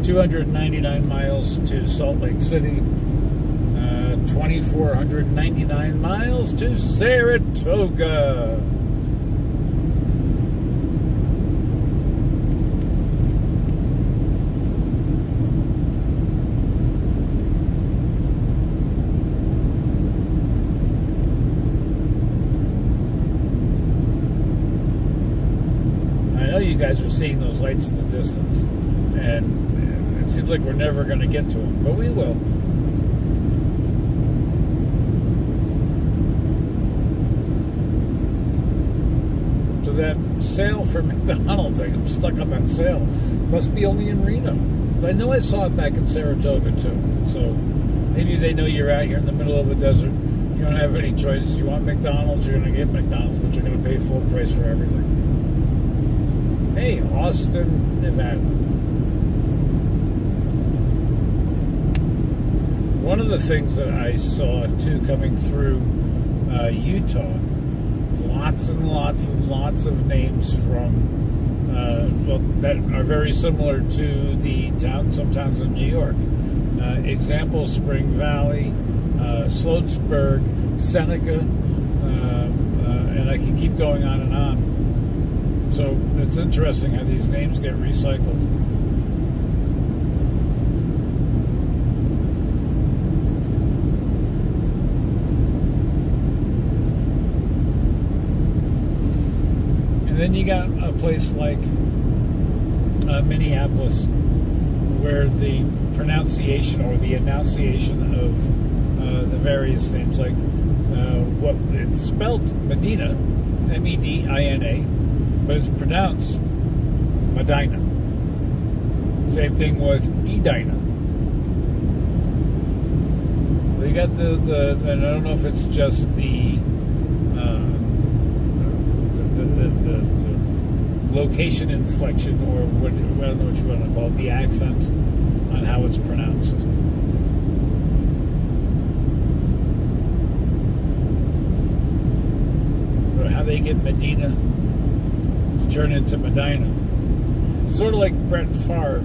299 miles to Salt Lake City, 2,499 miles to Saratoga. I know you guys are seeing those lights in the distance, and it seems like we're never going to get to them, but we will. So that sale for McDonald's, I'm stuck on that sale, must be only in Reno. But I know I saw it back in Saratoga too. So maybe they know you're out here in the middle of the desert. You don't have any choice. You want McDonald's, you're going to get McDonald's, but you're going to pay full price for everything. Hey, Austin, Nevada. One of the things that I saw too coming through Utah, lots and lots and lots of names from that are very similar to some towns in New York. Example: Spring Valley, Sloatsburg, Seneca, and I can keep going on and on. So it's interesting how these names get recycled. And then you got a place like Minneapolis, where the pronunciation or the enunciation of the various names, like what it's spelled Medina, Medina, but it's pronounced Medina. Same thing with Edina. You got the and I don't know if it's just the location inflection or what, I don't know what you want to call it, the accent on how it's pronounced. Or how they get Medina to turn into Medina. Sort of like Brett Favre.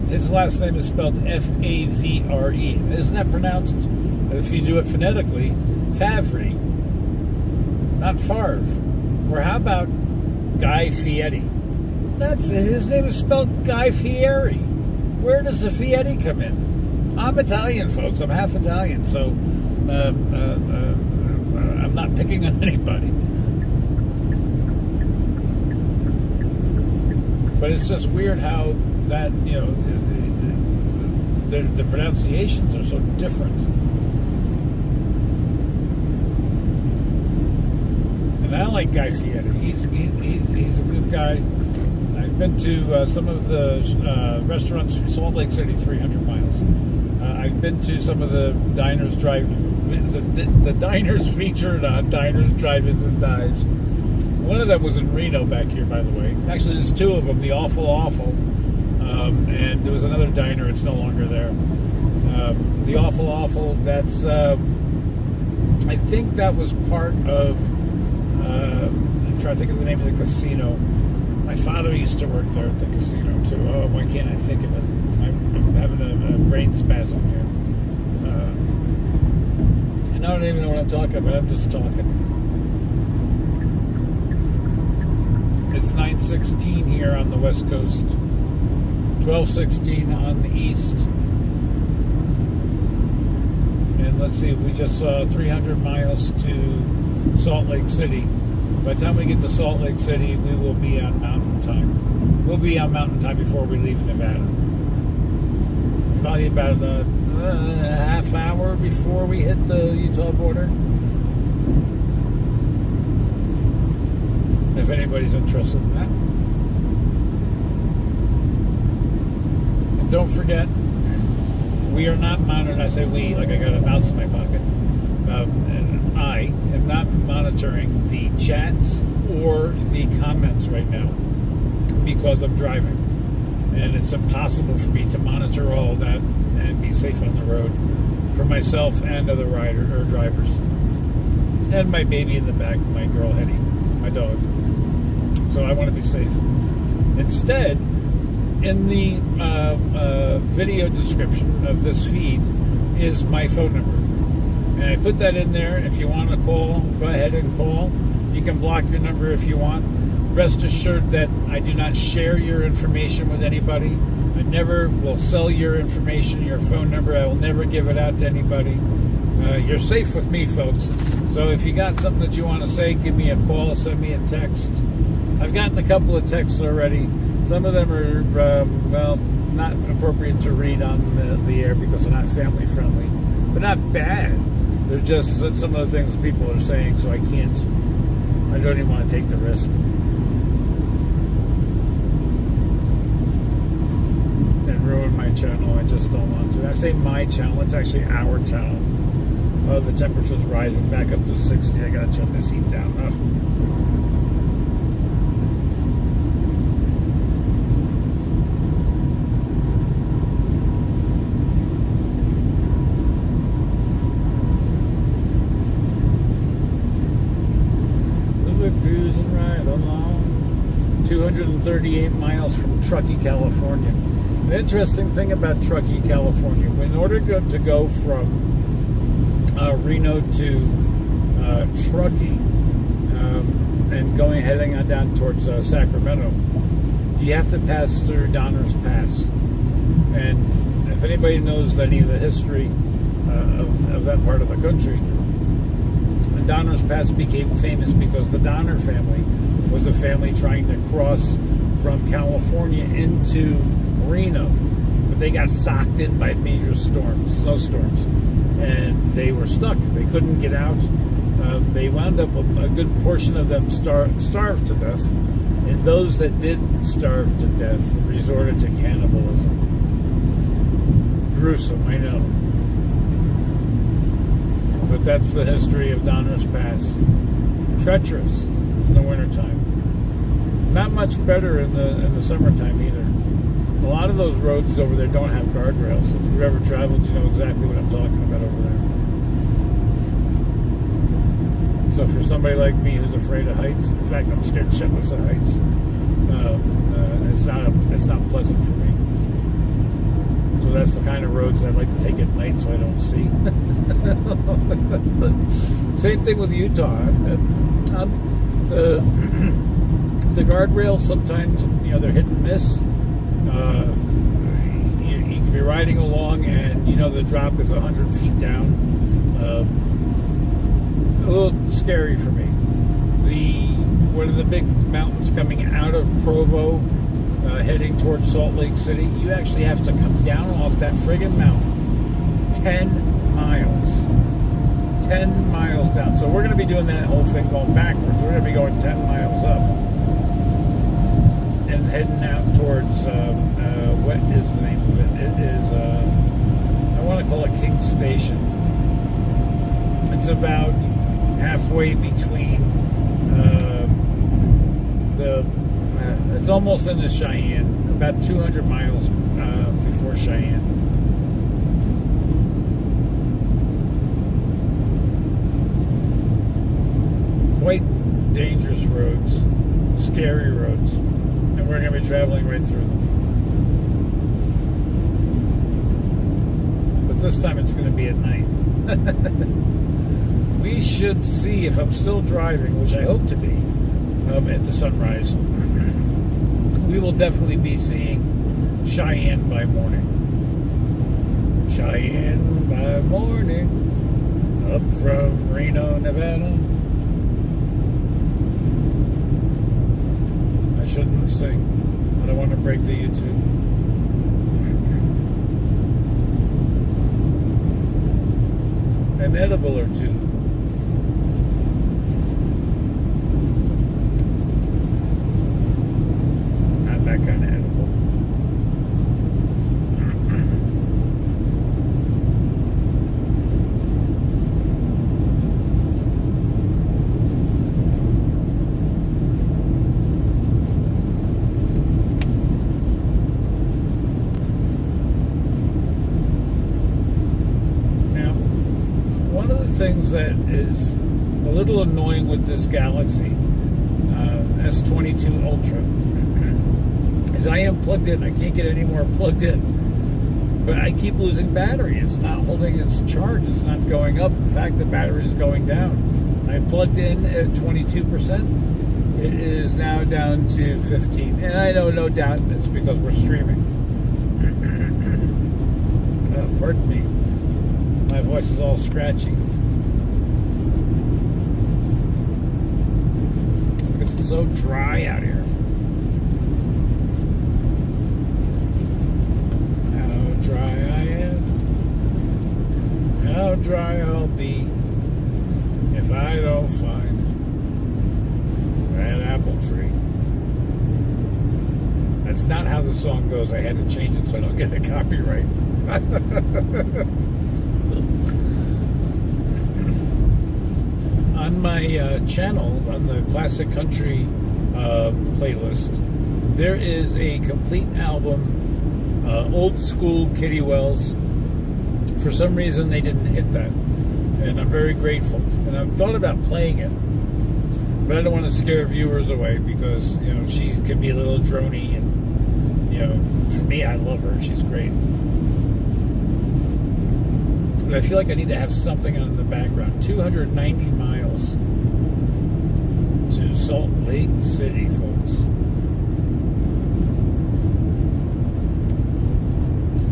His last name is spelled Favre. Isn't that pronounced, if you do it phonetically, Favre, not Favre? Or how about Guy Fieri? That's his name is spelled Guy Fieri. Where does the Fieri come in? I'm Italian, folks. I'm half Italian, so I'm not picking on anybody. But it's just weird how that, the pronunciations are so different. And I like Guy Fieri. He's a good guy. I've been to some of the restaurants in Salt Lake City, 300 miles. I've been to some of the diners, the diners featured on Diners, Drive-Ins, and Dives. One of them was in Reno back here, by the way. Actually, there's two of them, the Awful, and there was another diner, it's no longer there. The Awful, that's, I think that was part of, I'm trying to think of the name of the casino. My father used to work there at the casino, too. Oh, why can't I think of it? I'm having a brain spasm here. And I don't even know what I'm talking about. I'm just talking. It's 9:16 here on the West Coast, 12:16 on the East. And let's see, we just saw 300 miles to Salt Lake City. By the time we get to Salt Lake City, we will be on mountain time. We'll be on mountain time before we leave Nevada. Probably about a half hour before we hit the Utah border. If anybody's interested in that. And don't forget, we are not monitoring. I say we, like I got a mouse in my pocket. And I am not monitoring the chats or the comments right now because I'm driving. And it's impossible for me to monitor all of that and be safe on the road for myself and other drivers. And my baby in the back, my girl Heddy, my dog. So I want to be safe. Instead, in the video description of this feed is my phone number. And I put that in there. If you want to call, go ahead and call. You can block your number if you want. Rest assured that I do not share your information with anybody. I never will sell your information, your phone number. I will never give it out to anybody. You're safe with me, folks. So if you got something that you want to say, give me a call, send me a text. I've gotten a couple of texts already. Some of them are, not appropriate to read on the air because they're not family friendly. They're not bad. They're just some of the things people are saying, so I don't even want to take the risk. And ruin my channel. I just don't want to. I say my channel, it's actually our channel. Oh, the temperature's rising back up to 60. I gotta turn this heat down. Oh. Cruising right along. 238 miles from Truckee, California. An interesting thing about Truckee, California, in order to go from Reno to Truckee, and heading on down towards Sacramento, you have to pass through Donner's Pass. And if anybody knows any of the history of that part of the country, the Donner's Pass became famous because the Donner family was a family trying to cross from California into Reno, but they got socked in by major snowstorms, and they were stuck. They couldn't get out. They wound up, a good portion of them starved to death, and those that did starve to death resorted to cannibalism. Gruesome, I know. But that's the history of Donner's Pass. Treacherous in the wintertime. Not much better in the summertime either. A lot of those roads over there don't have guardrails. If you've ever traveled, you know exactly what I'm talking about over there. So for somebody like me who's afraid of heights, in fact, I'm scared shitless of heights. It's not pleasant for me. So that's the kind of roads I'd like to take at night so I don't see. Same thing with Utah. The guardrails sometimes, you know, they're hit and miss. You can be riding along and you know the drop is 100 feet down. A little scary for me. One of the big mountains coming out of Provo, heading towards Salt Lake City, you actually have to come down off that friggin' mountain 10 miles. 10 miles down. So we're going to be doing that whole thing going backwards. We're going to be going 10 miles up and heading out towards, what is the name of it? It is, I want to call it King Station. It's about halfway between it's almost into Cheyenne, about 200 miles before Cheyenne. Quite dangerous roads, scary roads, and we're going to be traveling right through them. But this time it's going to be at night. We should see, if I'm still driving, which I hope to be, at the sunrise, we will definitely be seeing Cheyenne by morning. Cheyenne by morning, up from Reno, Nevada. I shouldn't sing. I don't want to break the YouTube. An edible or two. Not that kind of edible. Things that is a little annoying with this Galaxy S22 Ultra is I am plugged in. I can't get any more plugged in, but I keep losing battery. It's not holding its charge. It's not going up. In fact, the battery is going down. I plugged in at 22%. It is now down to 15, and I know no doubt it's because we're streaming. Pardon me. My voice is all scratchy. It's so dry out here. How dry I am. How dry I'll be if I don't find that apple tree. That's not how the song goes. I had to change it so I don't get a copyright. On my channel, on the Classic Country playlist, there is a complete album, old school Kitty Wells. For some reason, they didn't hit that, and I'm very grateful. And I've thought about playing it, but I don't want to scare viewers away because, you know, she can be a little drony, and, you know, for me, I love her. She's great. but I feel like I need to have something on in the background. 290 miles to Salt Lake City, folks.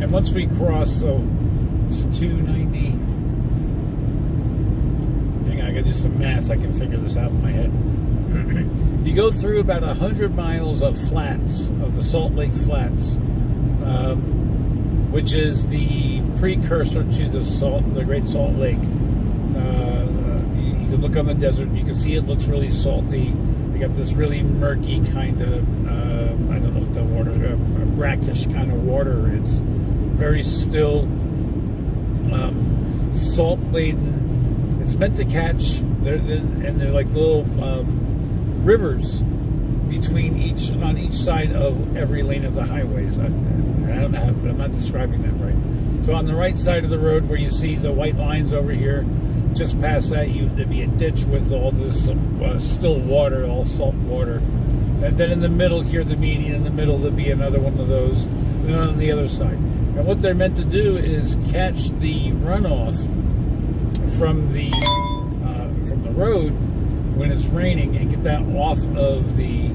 And once we cross, so it's 290. Hang on, I gotta do some math. I can figure this out in my head. You go through about 100 miles of flats, of the Salt Lake Flats, which is the precursor to the Great Salt Lake. You can look on the desert and you can see it looks really salty. You got this really murky kind of, I don't know what the water, brackish kind of water. It's very still, salt laden. It's meant to catch, and they're like little rivers on each side of every lane of the highways. I don't know, I'm not describing that right. So on the right side of the road where you see the white lines over here, just past that there'd be a ditch with all this still water, all salt water. And then in the middle here, the median in the middle, there'd be another one of those. And on the other side. And what they're meant to do is catch the runoff from the road when it's raining and get that off of the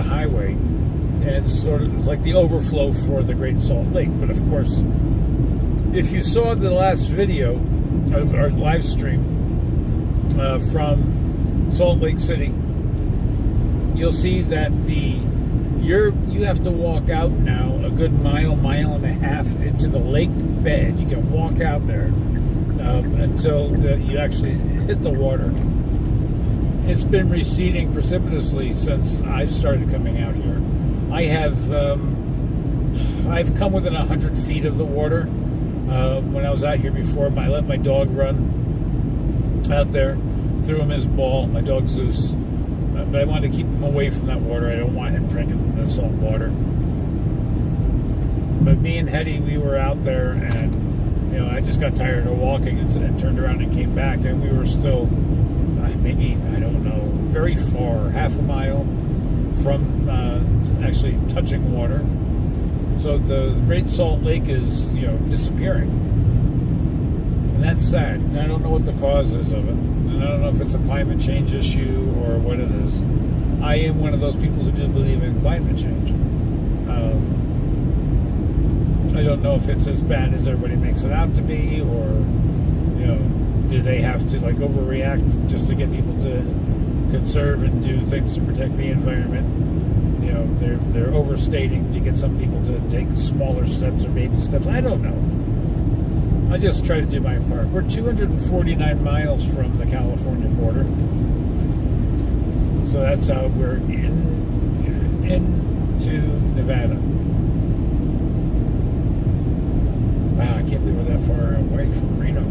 highway, and it's like the overflow for the Great Salt Lake. But of course, if you saw the last video, our live stream from Salt Lake City, you'll see that you have to walk out now a good mile and a half into the lake bed. You can walk out there until you actually hit the water. It's been receding precipitously since I've started coming out here. I've come within 100 feet of the water. When I was out here before, I let my dog run out there, threw him his ball, my dog Zeus. But I wanted to keep him away from that water. I don't want him drinking the salt water. But me and Heddy, we were out there, and I just got tired of walking and turned around and came back, and we were still maybe, I don't know, very far, half a mile from actually touching water. So the Great Salt Lake is, disappearing. And that's sad. And I don't know what the cause is of it. And I don't know if it's a climate change issue or what it is. I am one of those people who do believe in climate change. I don't know if it's as bad as everybody makes it out to be, or, do they have to overreact just to get people to conserve and do things to protect the environment? They're overstating to get some people to take smaller steps or baby steps. I don't know. I just try to do my part. We're 249 miles from the California border. So that's how we're into Nevada. Wow, I can't believe we're that far away from Reno.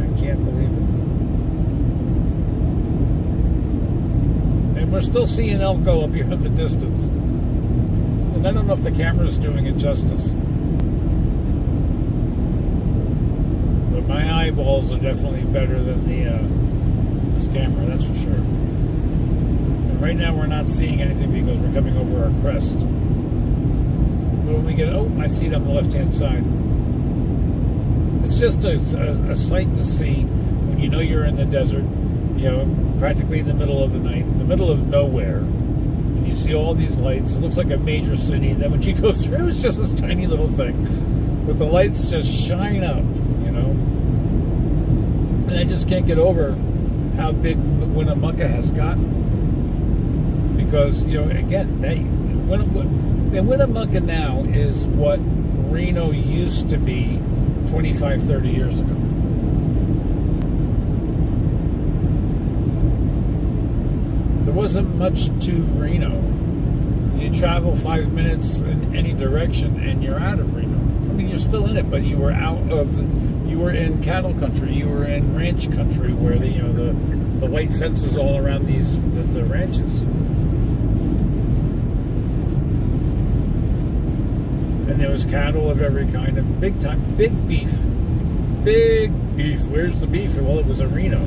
I can't believe it. And we're still seeing Elko up here in the distance. And I don't know if the camera's doing it justice. But my eyeballs are definitely better than this camera, that's for sure. Right now we're not seeing anything because we're coming over our crest. But when we get, I see it on the left-hand side. It's just a sight to see when you're in the desert, practically in the middle of the night, in the middle of nowhere, and you see all these lights. It looks like a major city. Then when you go through, it's just this tiny little thing. But the lights just shine up, And I just can't get over how big Winnemucca has gotten. Because, again, Winnemucca now is what Reno used to be 25, 30 years ago. There wasn't much to Reno. You travel 5 minutes in any direction and you're out of Reno. I mean, you're still in it, but you were you were in cattle country, you were in ranch country where the white fences all around the ranches. And there was cattle of every kind of big beef. Big beef. Where's the beef? Well, it was in Reno.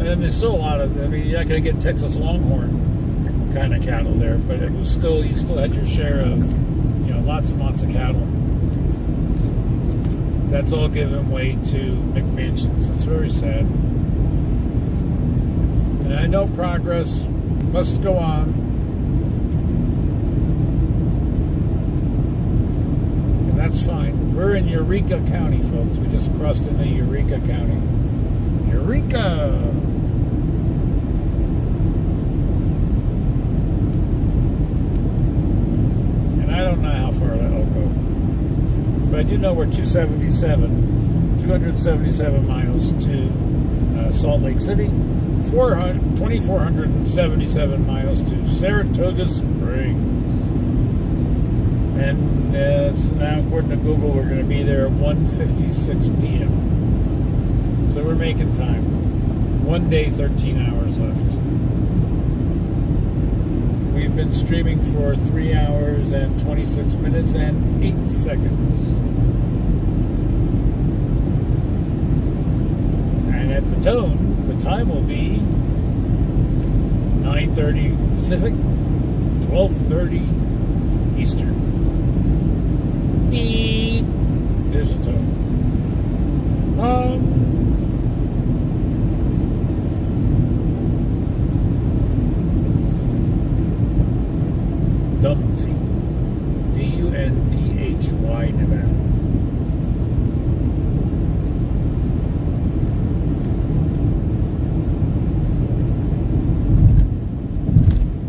And there's still a lot of, you're not going to get Texas Longhorn kind of cattle there, but it was still, you still had your share of, lots and lots of cattle. That's all given way to McMansions. It's very sad. And I know progress must go on. And that's fine. We're in Eureka County, folks. We just crossed into Eureka County. Eureka! And I don't know how far that'll go. But I do know we're 277 miles to Salt Lake City, 2,477 miles to Saratoga Springs. And so now, according to Google, we're going to be there at 1:56 p.m. So we're making time. 1 day, 13 hours left. We've been streaming for 3 hours and 26 minutes and 8 seconds. And at the tone, the time will be 9:30 Pacific, 12:30 Eastern. Beep. There's the tone. Dumphy. Dunphy, Nevada.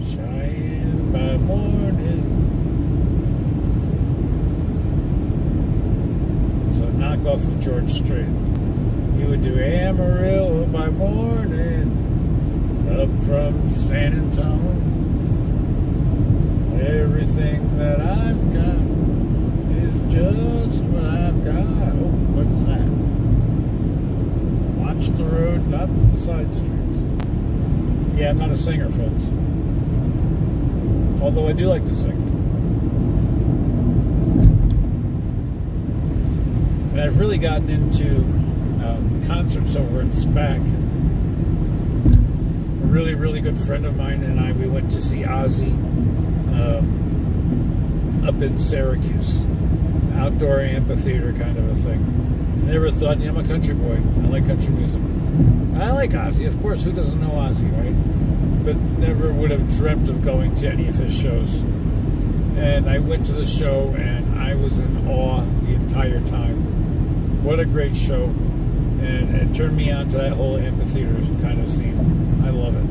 Cheyenne by morning. So knock off the George Strait. You would do Amarillo by morning. Up from San Antonio. Everything that I've got is just what I've got. Oh, what's that? Watch the road, not the side streets. Yeah, I'm not a singer, folks. Although I do like to sing. And I've really gotten into concerts over at SPAC. A really, really good friend of mine and we went to see Ozzy. Up in Syracuse, outdoor amphitheater kind of a thing. I never thought, I'm a country boy. I like country music. I like Ozzy, of course. Who doesn't know Ozzy, right? But never would have dreamt of going to any of his shows. And I went to the show, and I was in awe the entire time. What a great show! And it turned me on to that whole amphitheater kind of scene. I love it.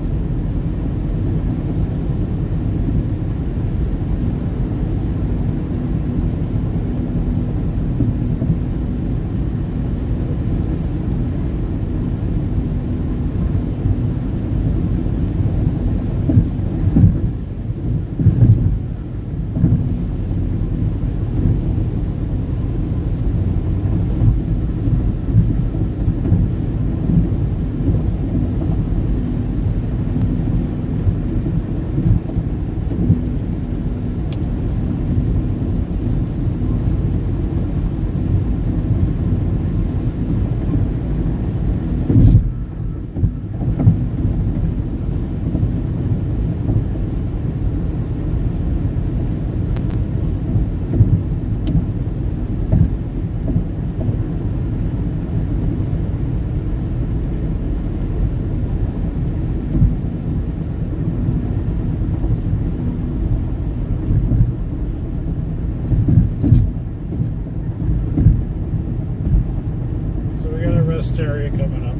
Area coming up.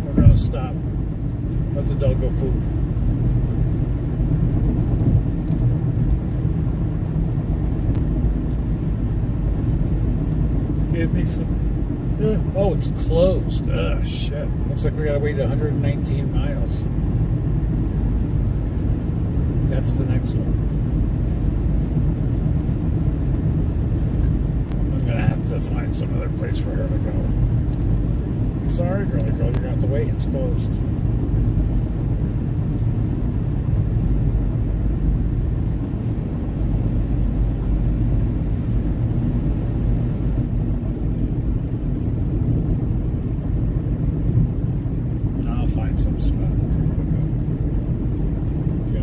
We're going to stop. Let the dog go poop. Give me some. Oh, it's closed. Oh, shit. Looks like we got to wait 119 miles. That's the next one. I'm going to have to find some other place for her to go. Sorry, girly girl, you're going to have to wait. It's closed. I'll find some spot for her to go. It's got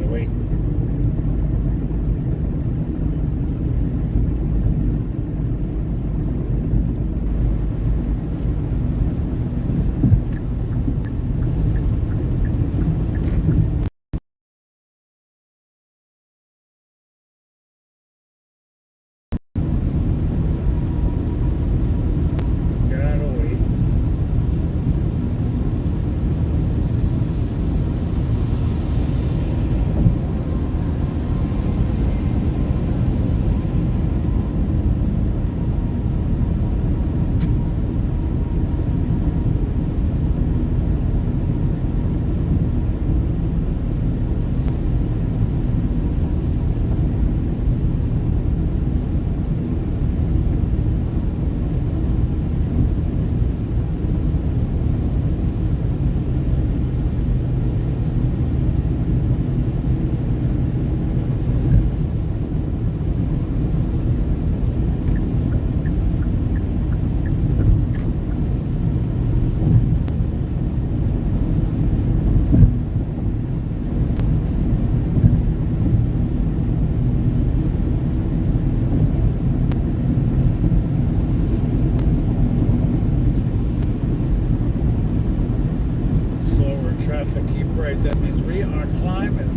traffic, keep right. That means we are climbing.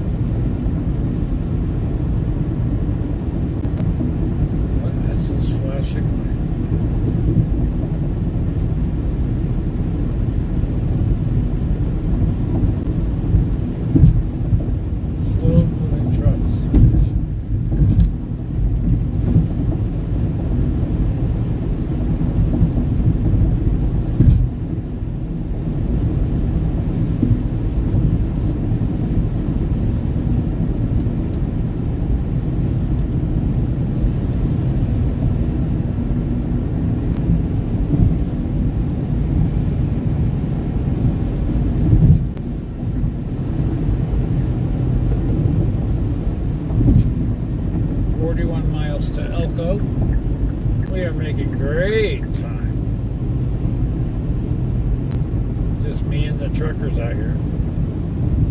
What is this flashing light? Slow moving trucks. 41 miles to Elko. We are making great time. Just me and the truckers out here.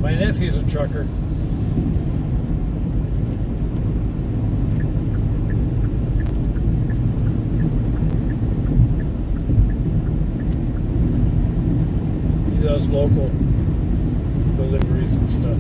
My nephew's a trucker. He does local deliveries and stuff.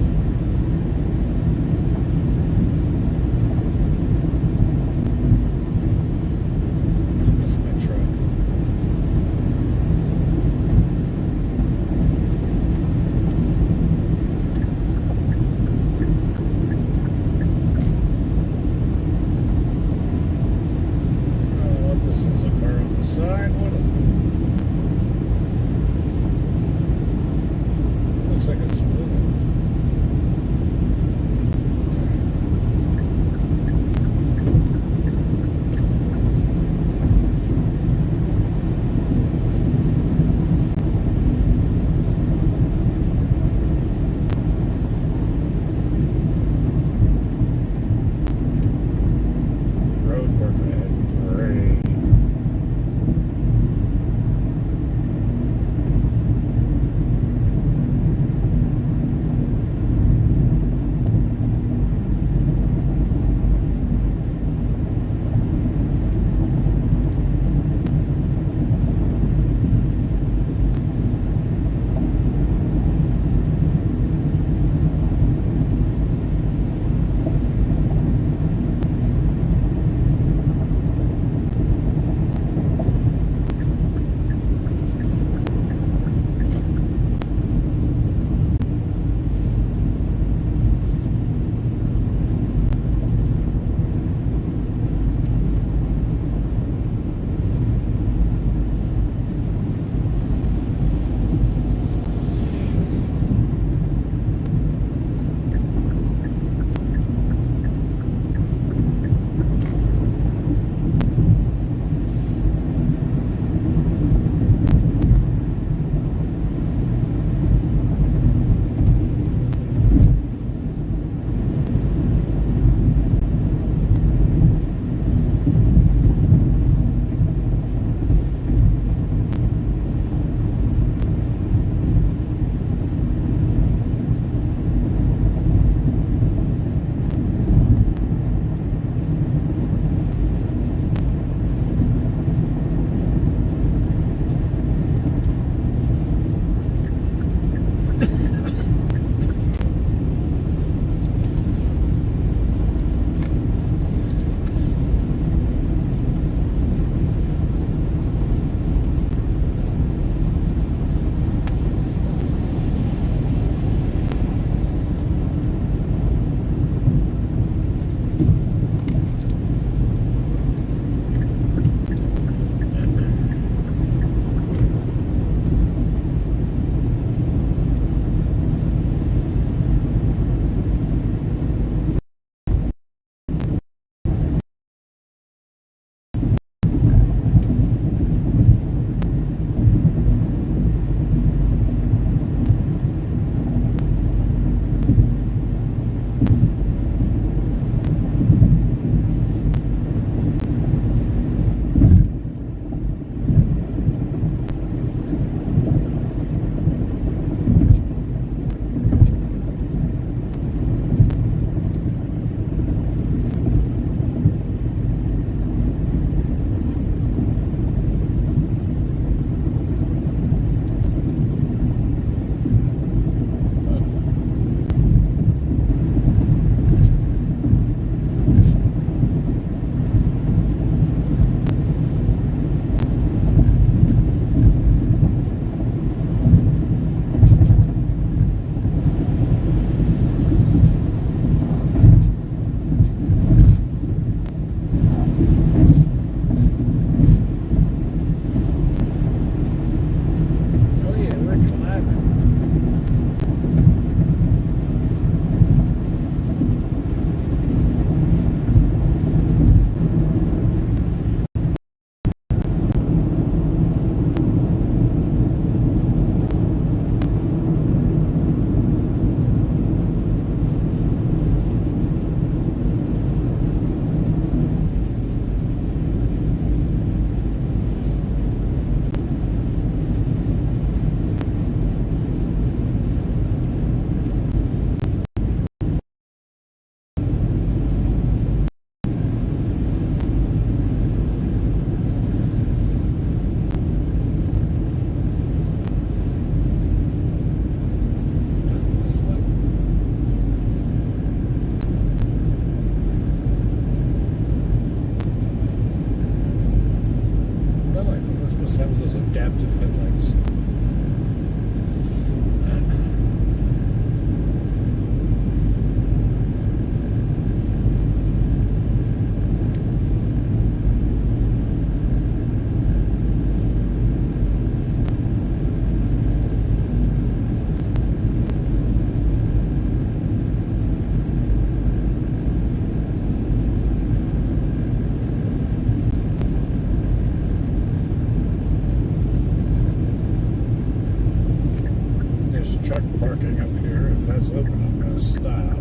flashing up here. If that's open, I'm going to stop.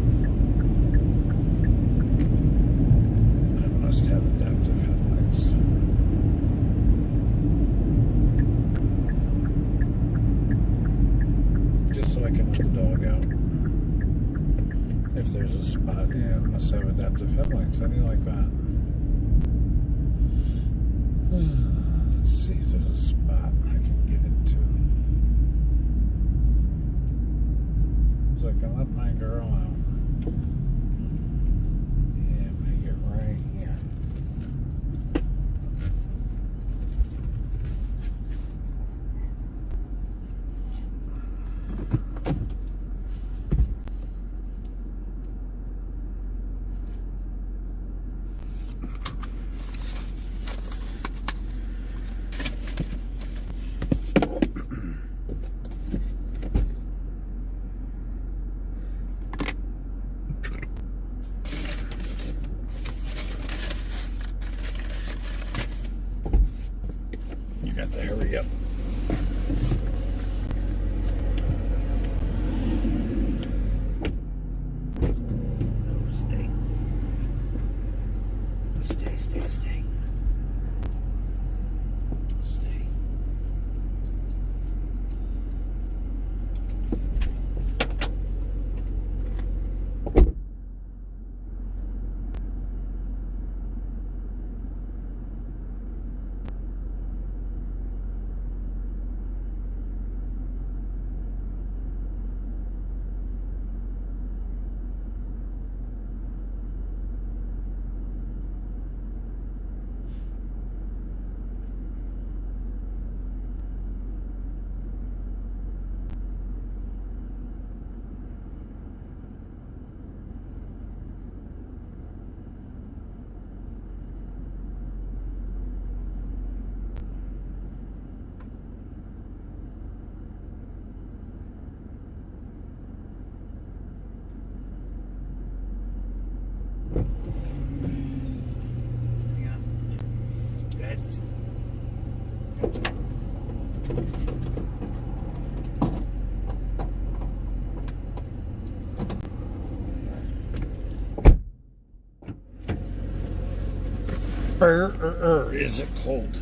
I must have adaptive headlights. Just so I can let the dog out. If there's a spot, yeah, it must have adaptive headlights. How do you like that? Let's see if there's a spot I can get into. So I can let my girl out. Yeah, make it right here. You got to hurry up. Stay. Is it cold?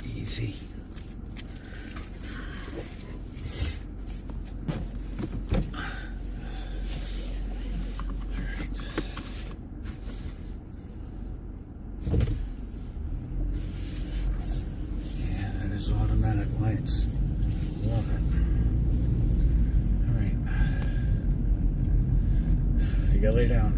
Easy. Yeah, that is automatic lights. Love it. All right. You gotta lay down.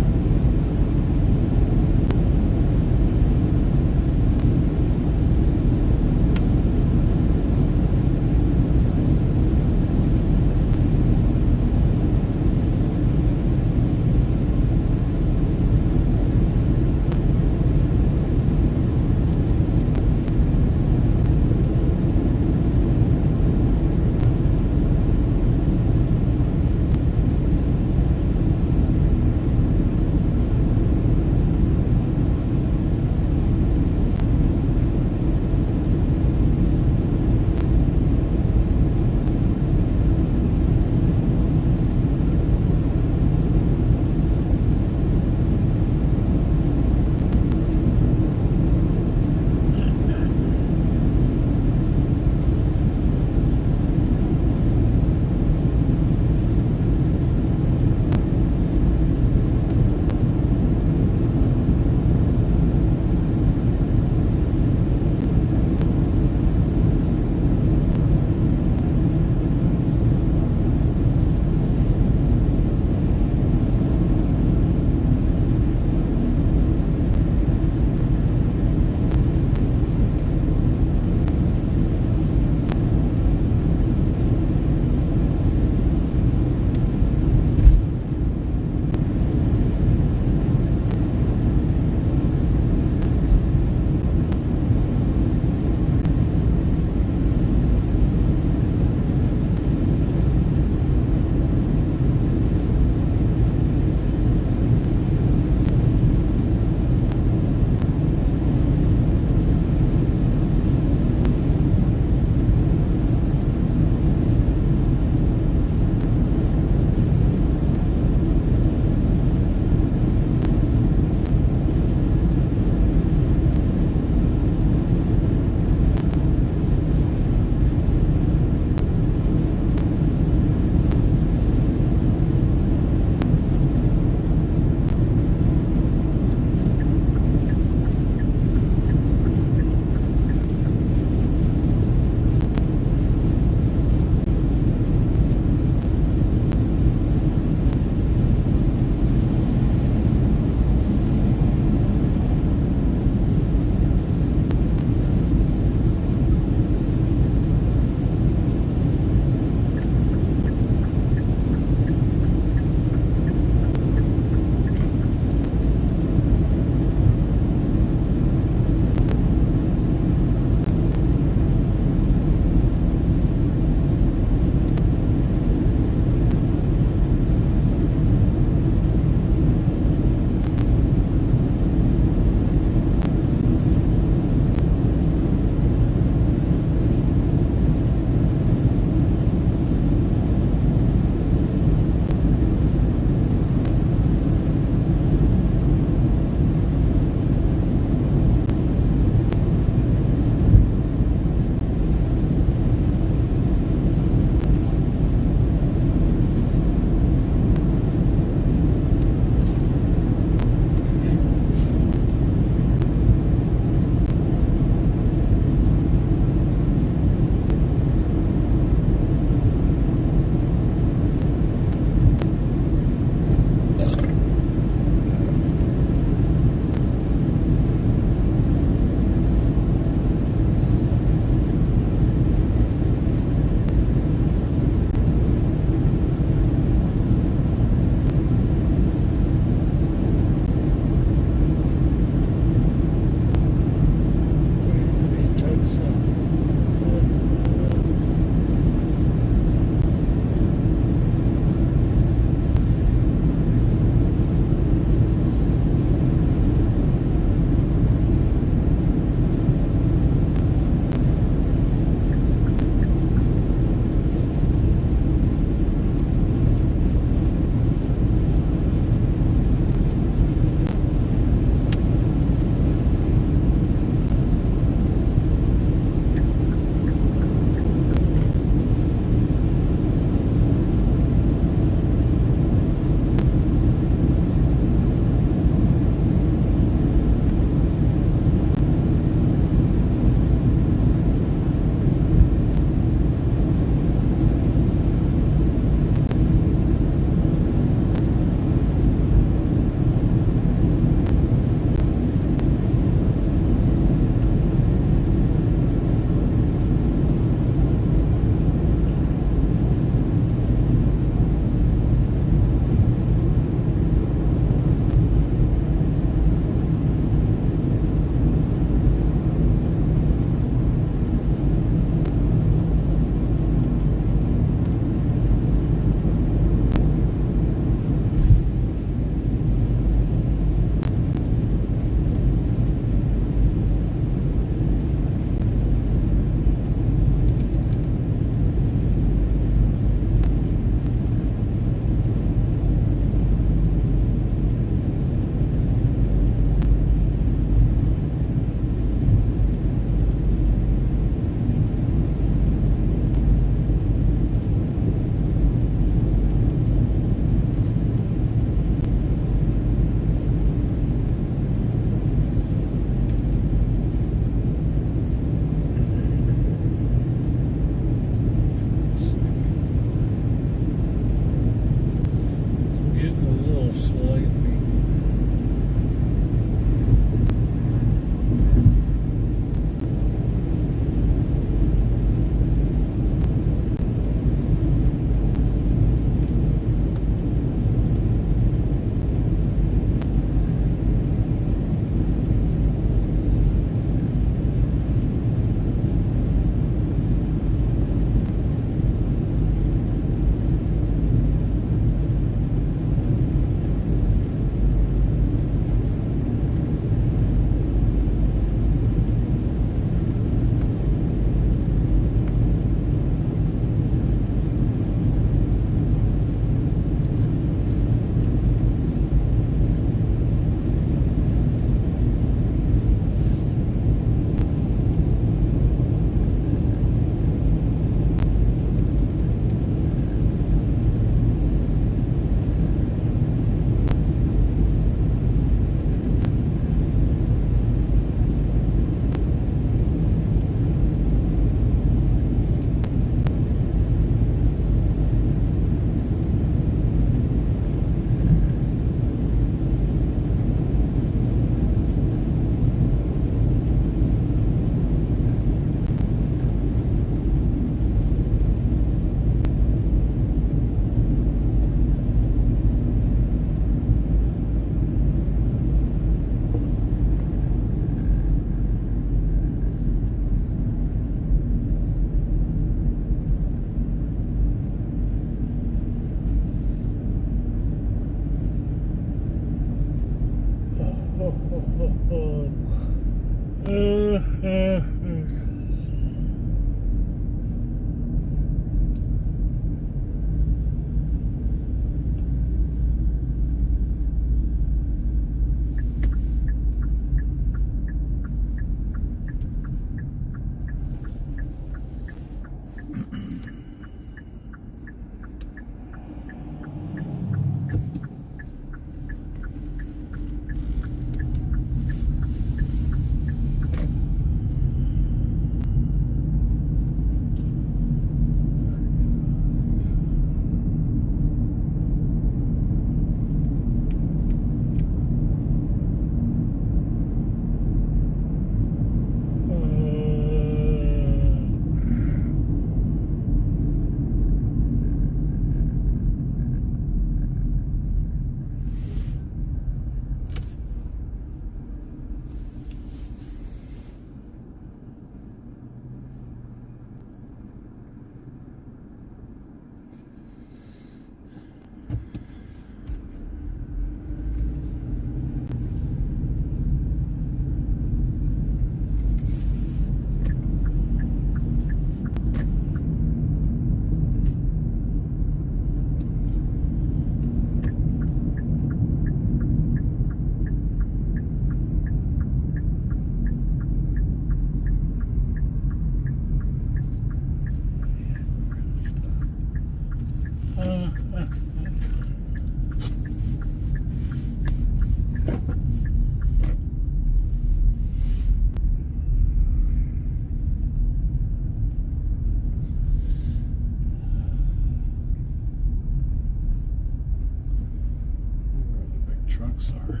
Trucks are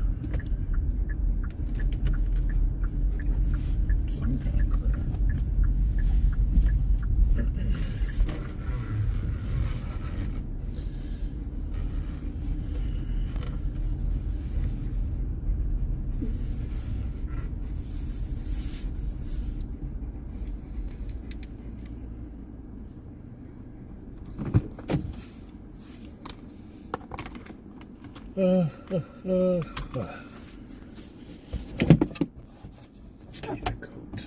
some kind of crap. Need a coat.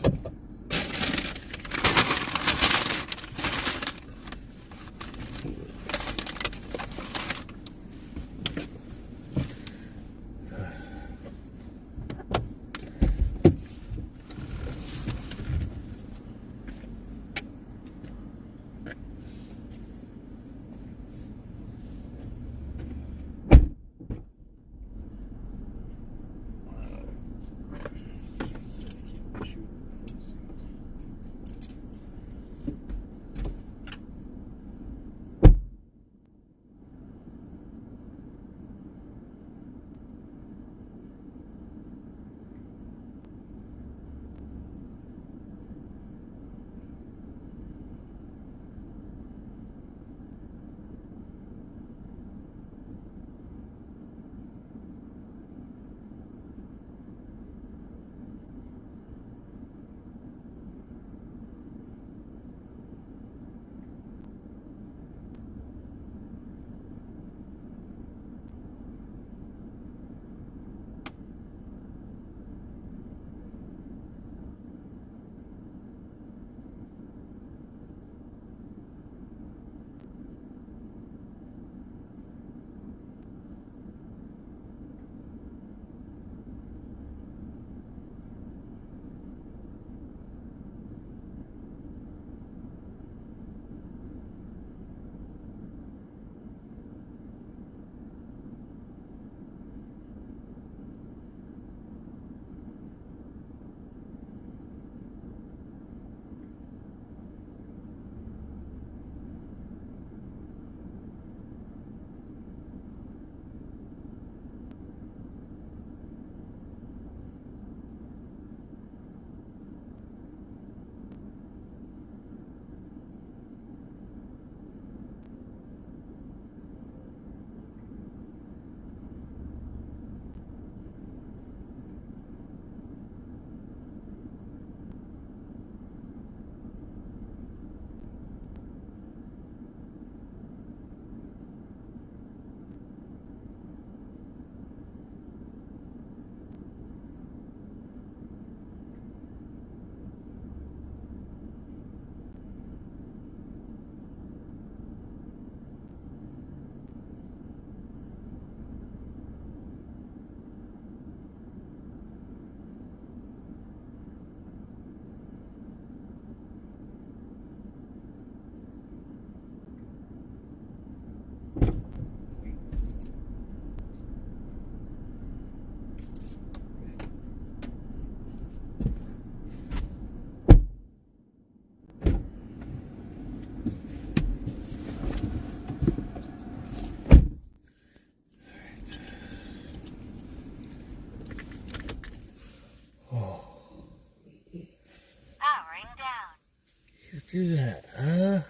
do that.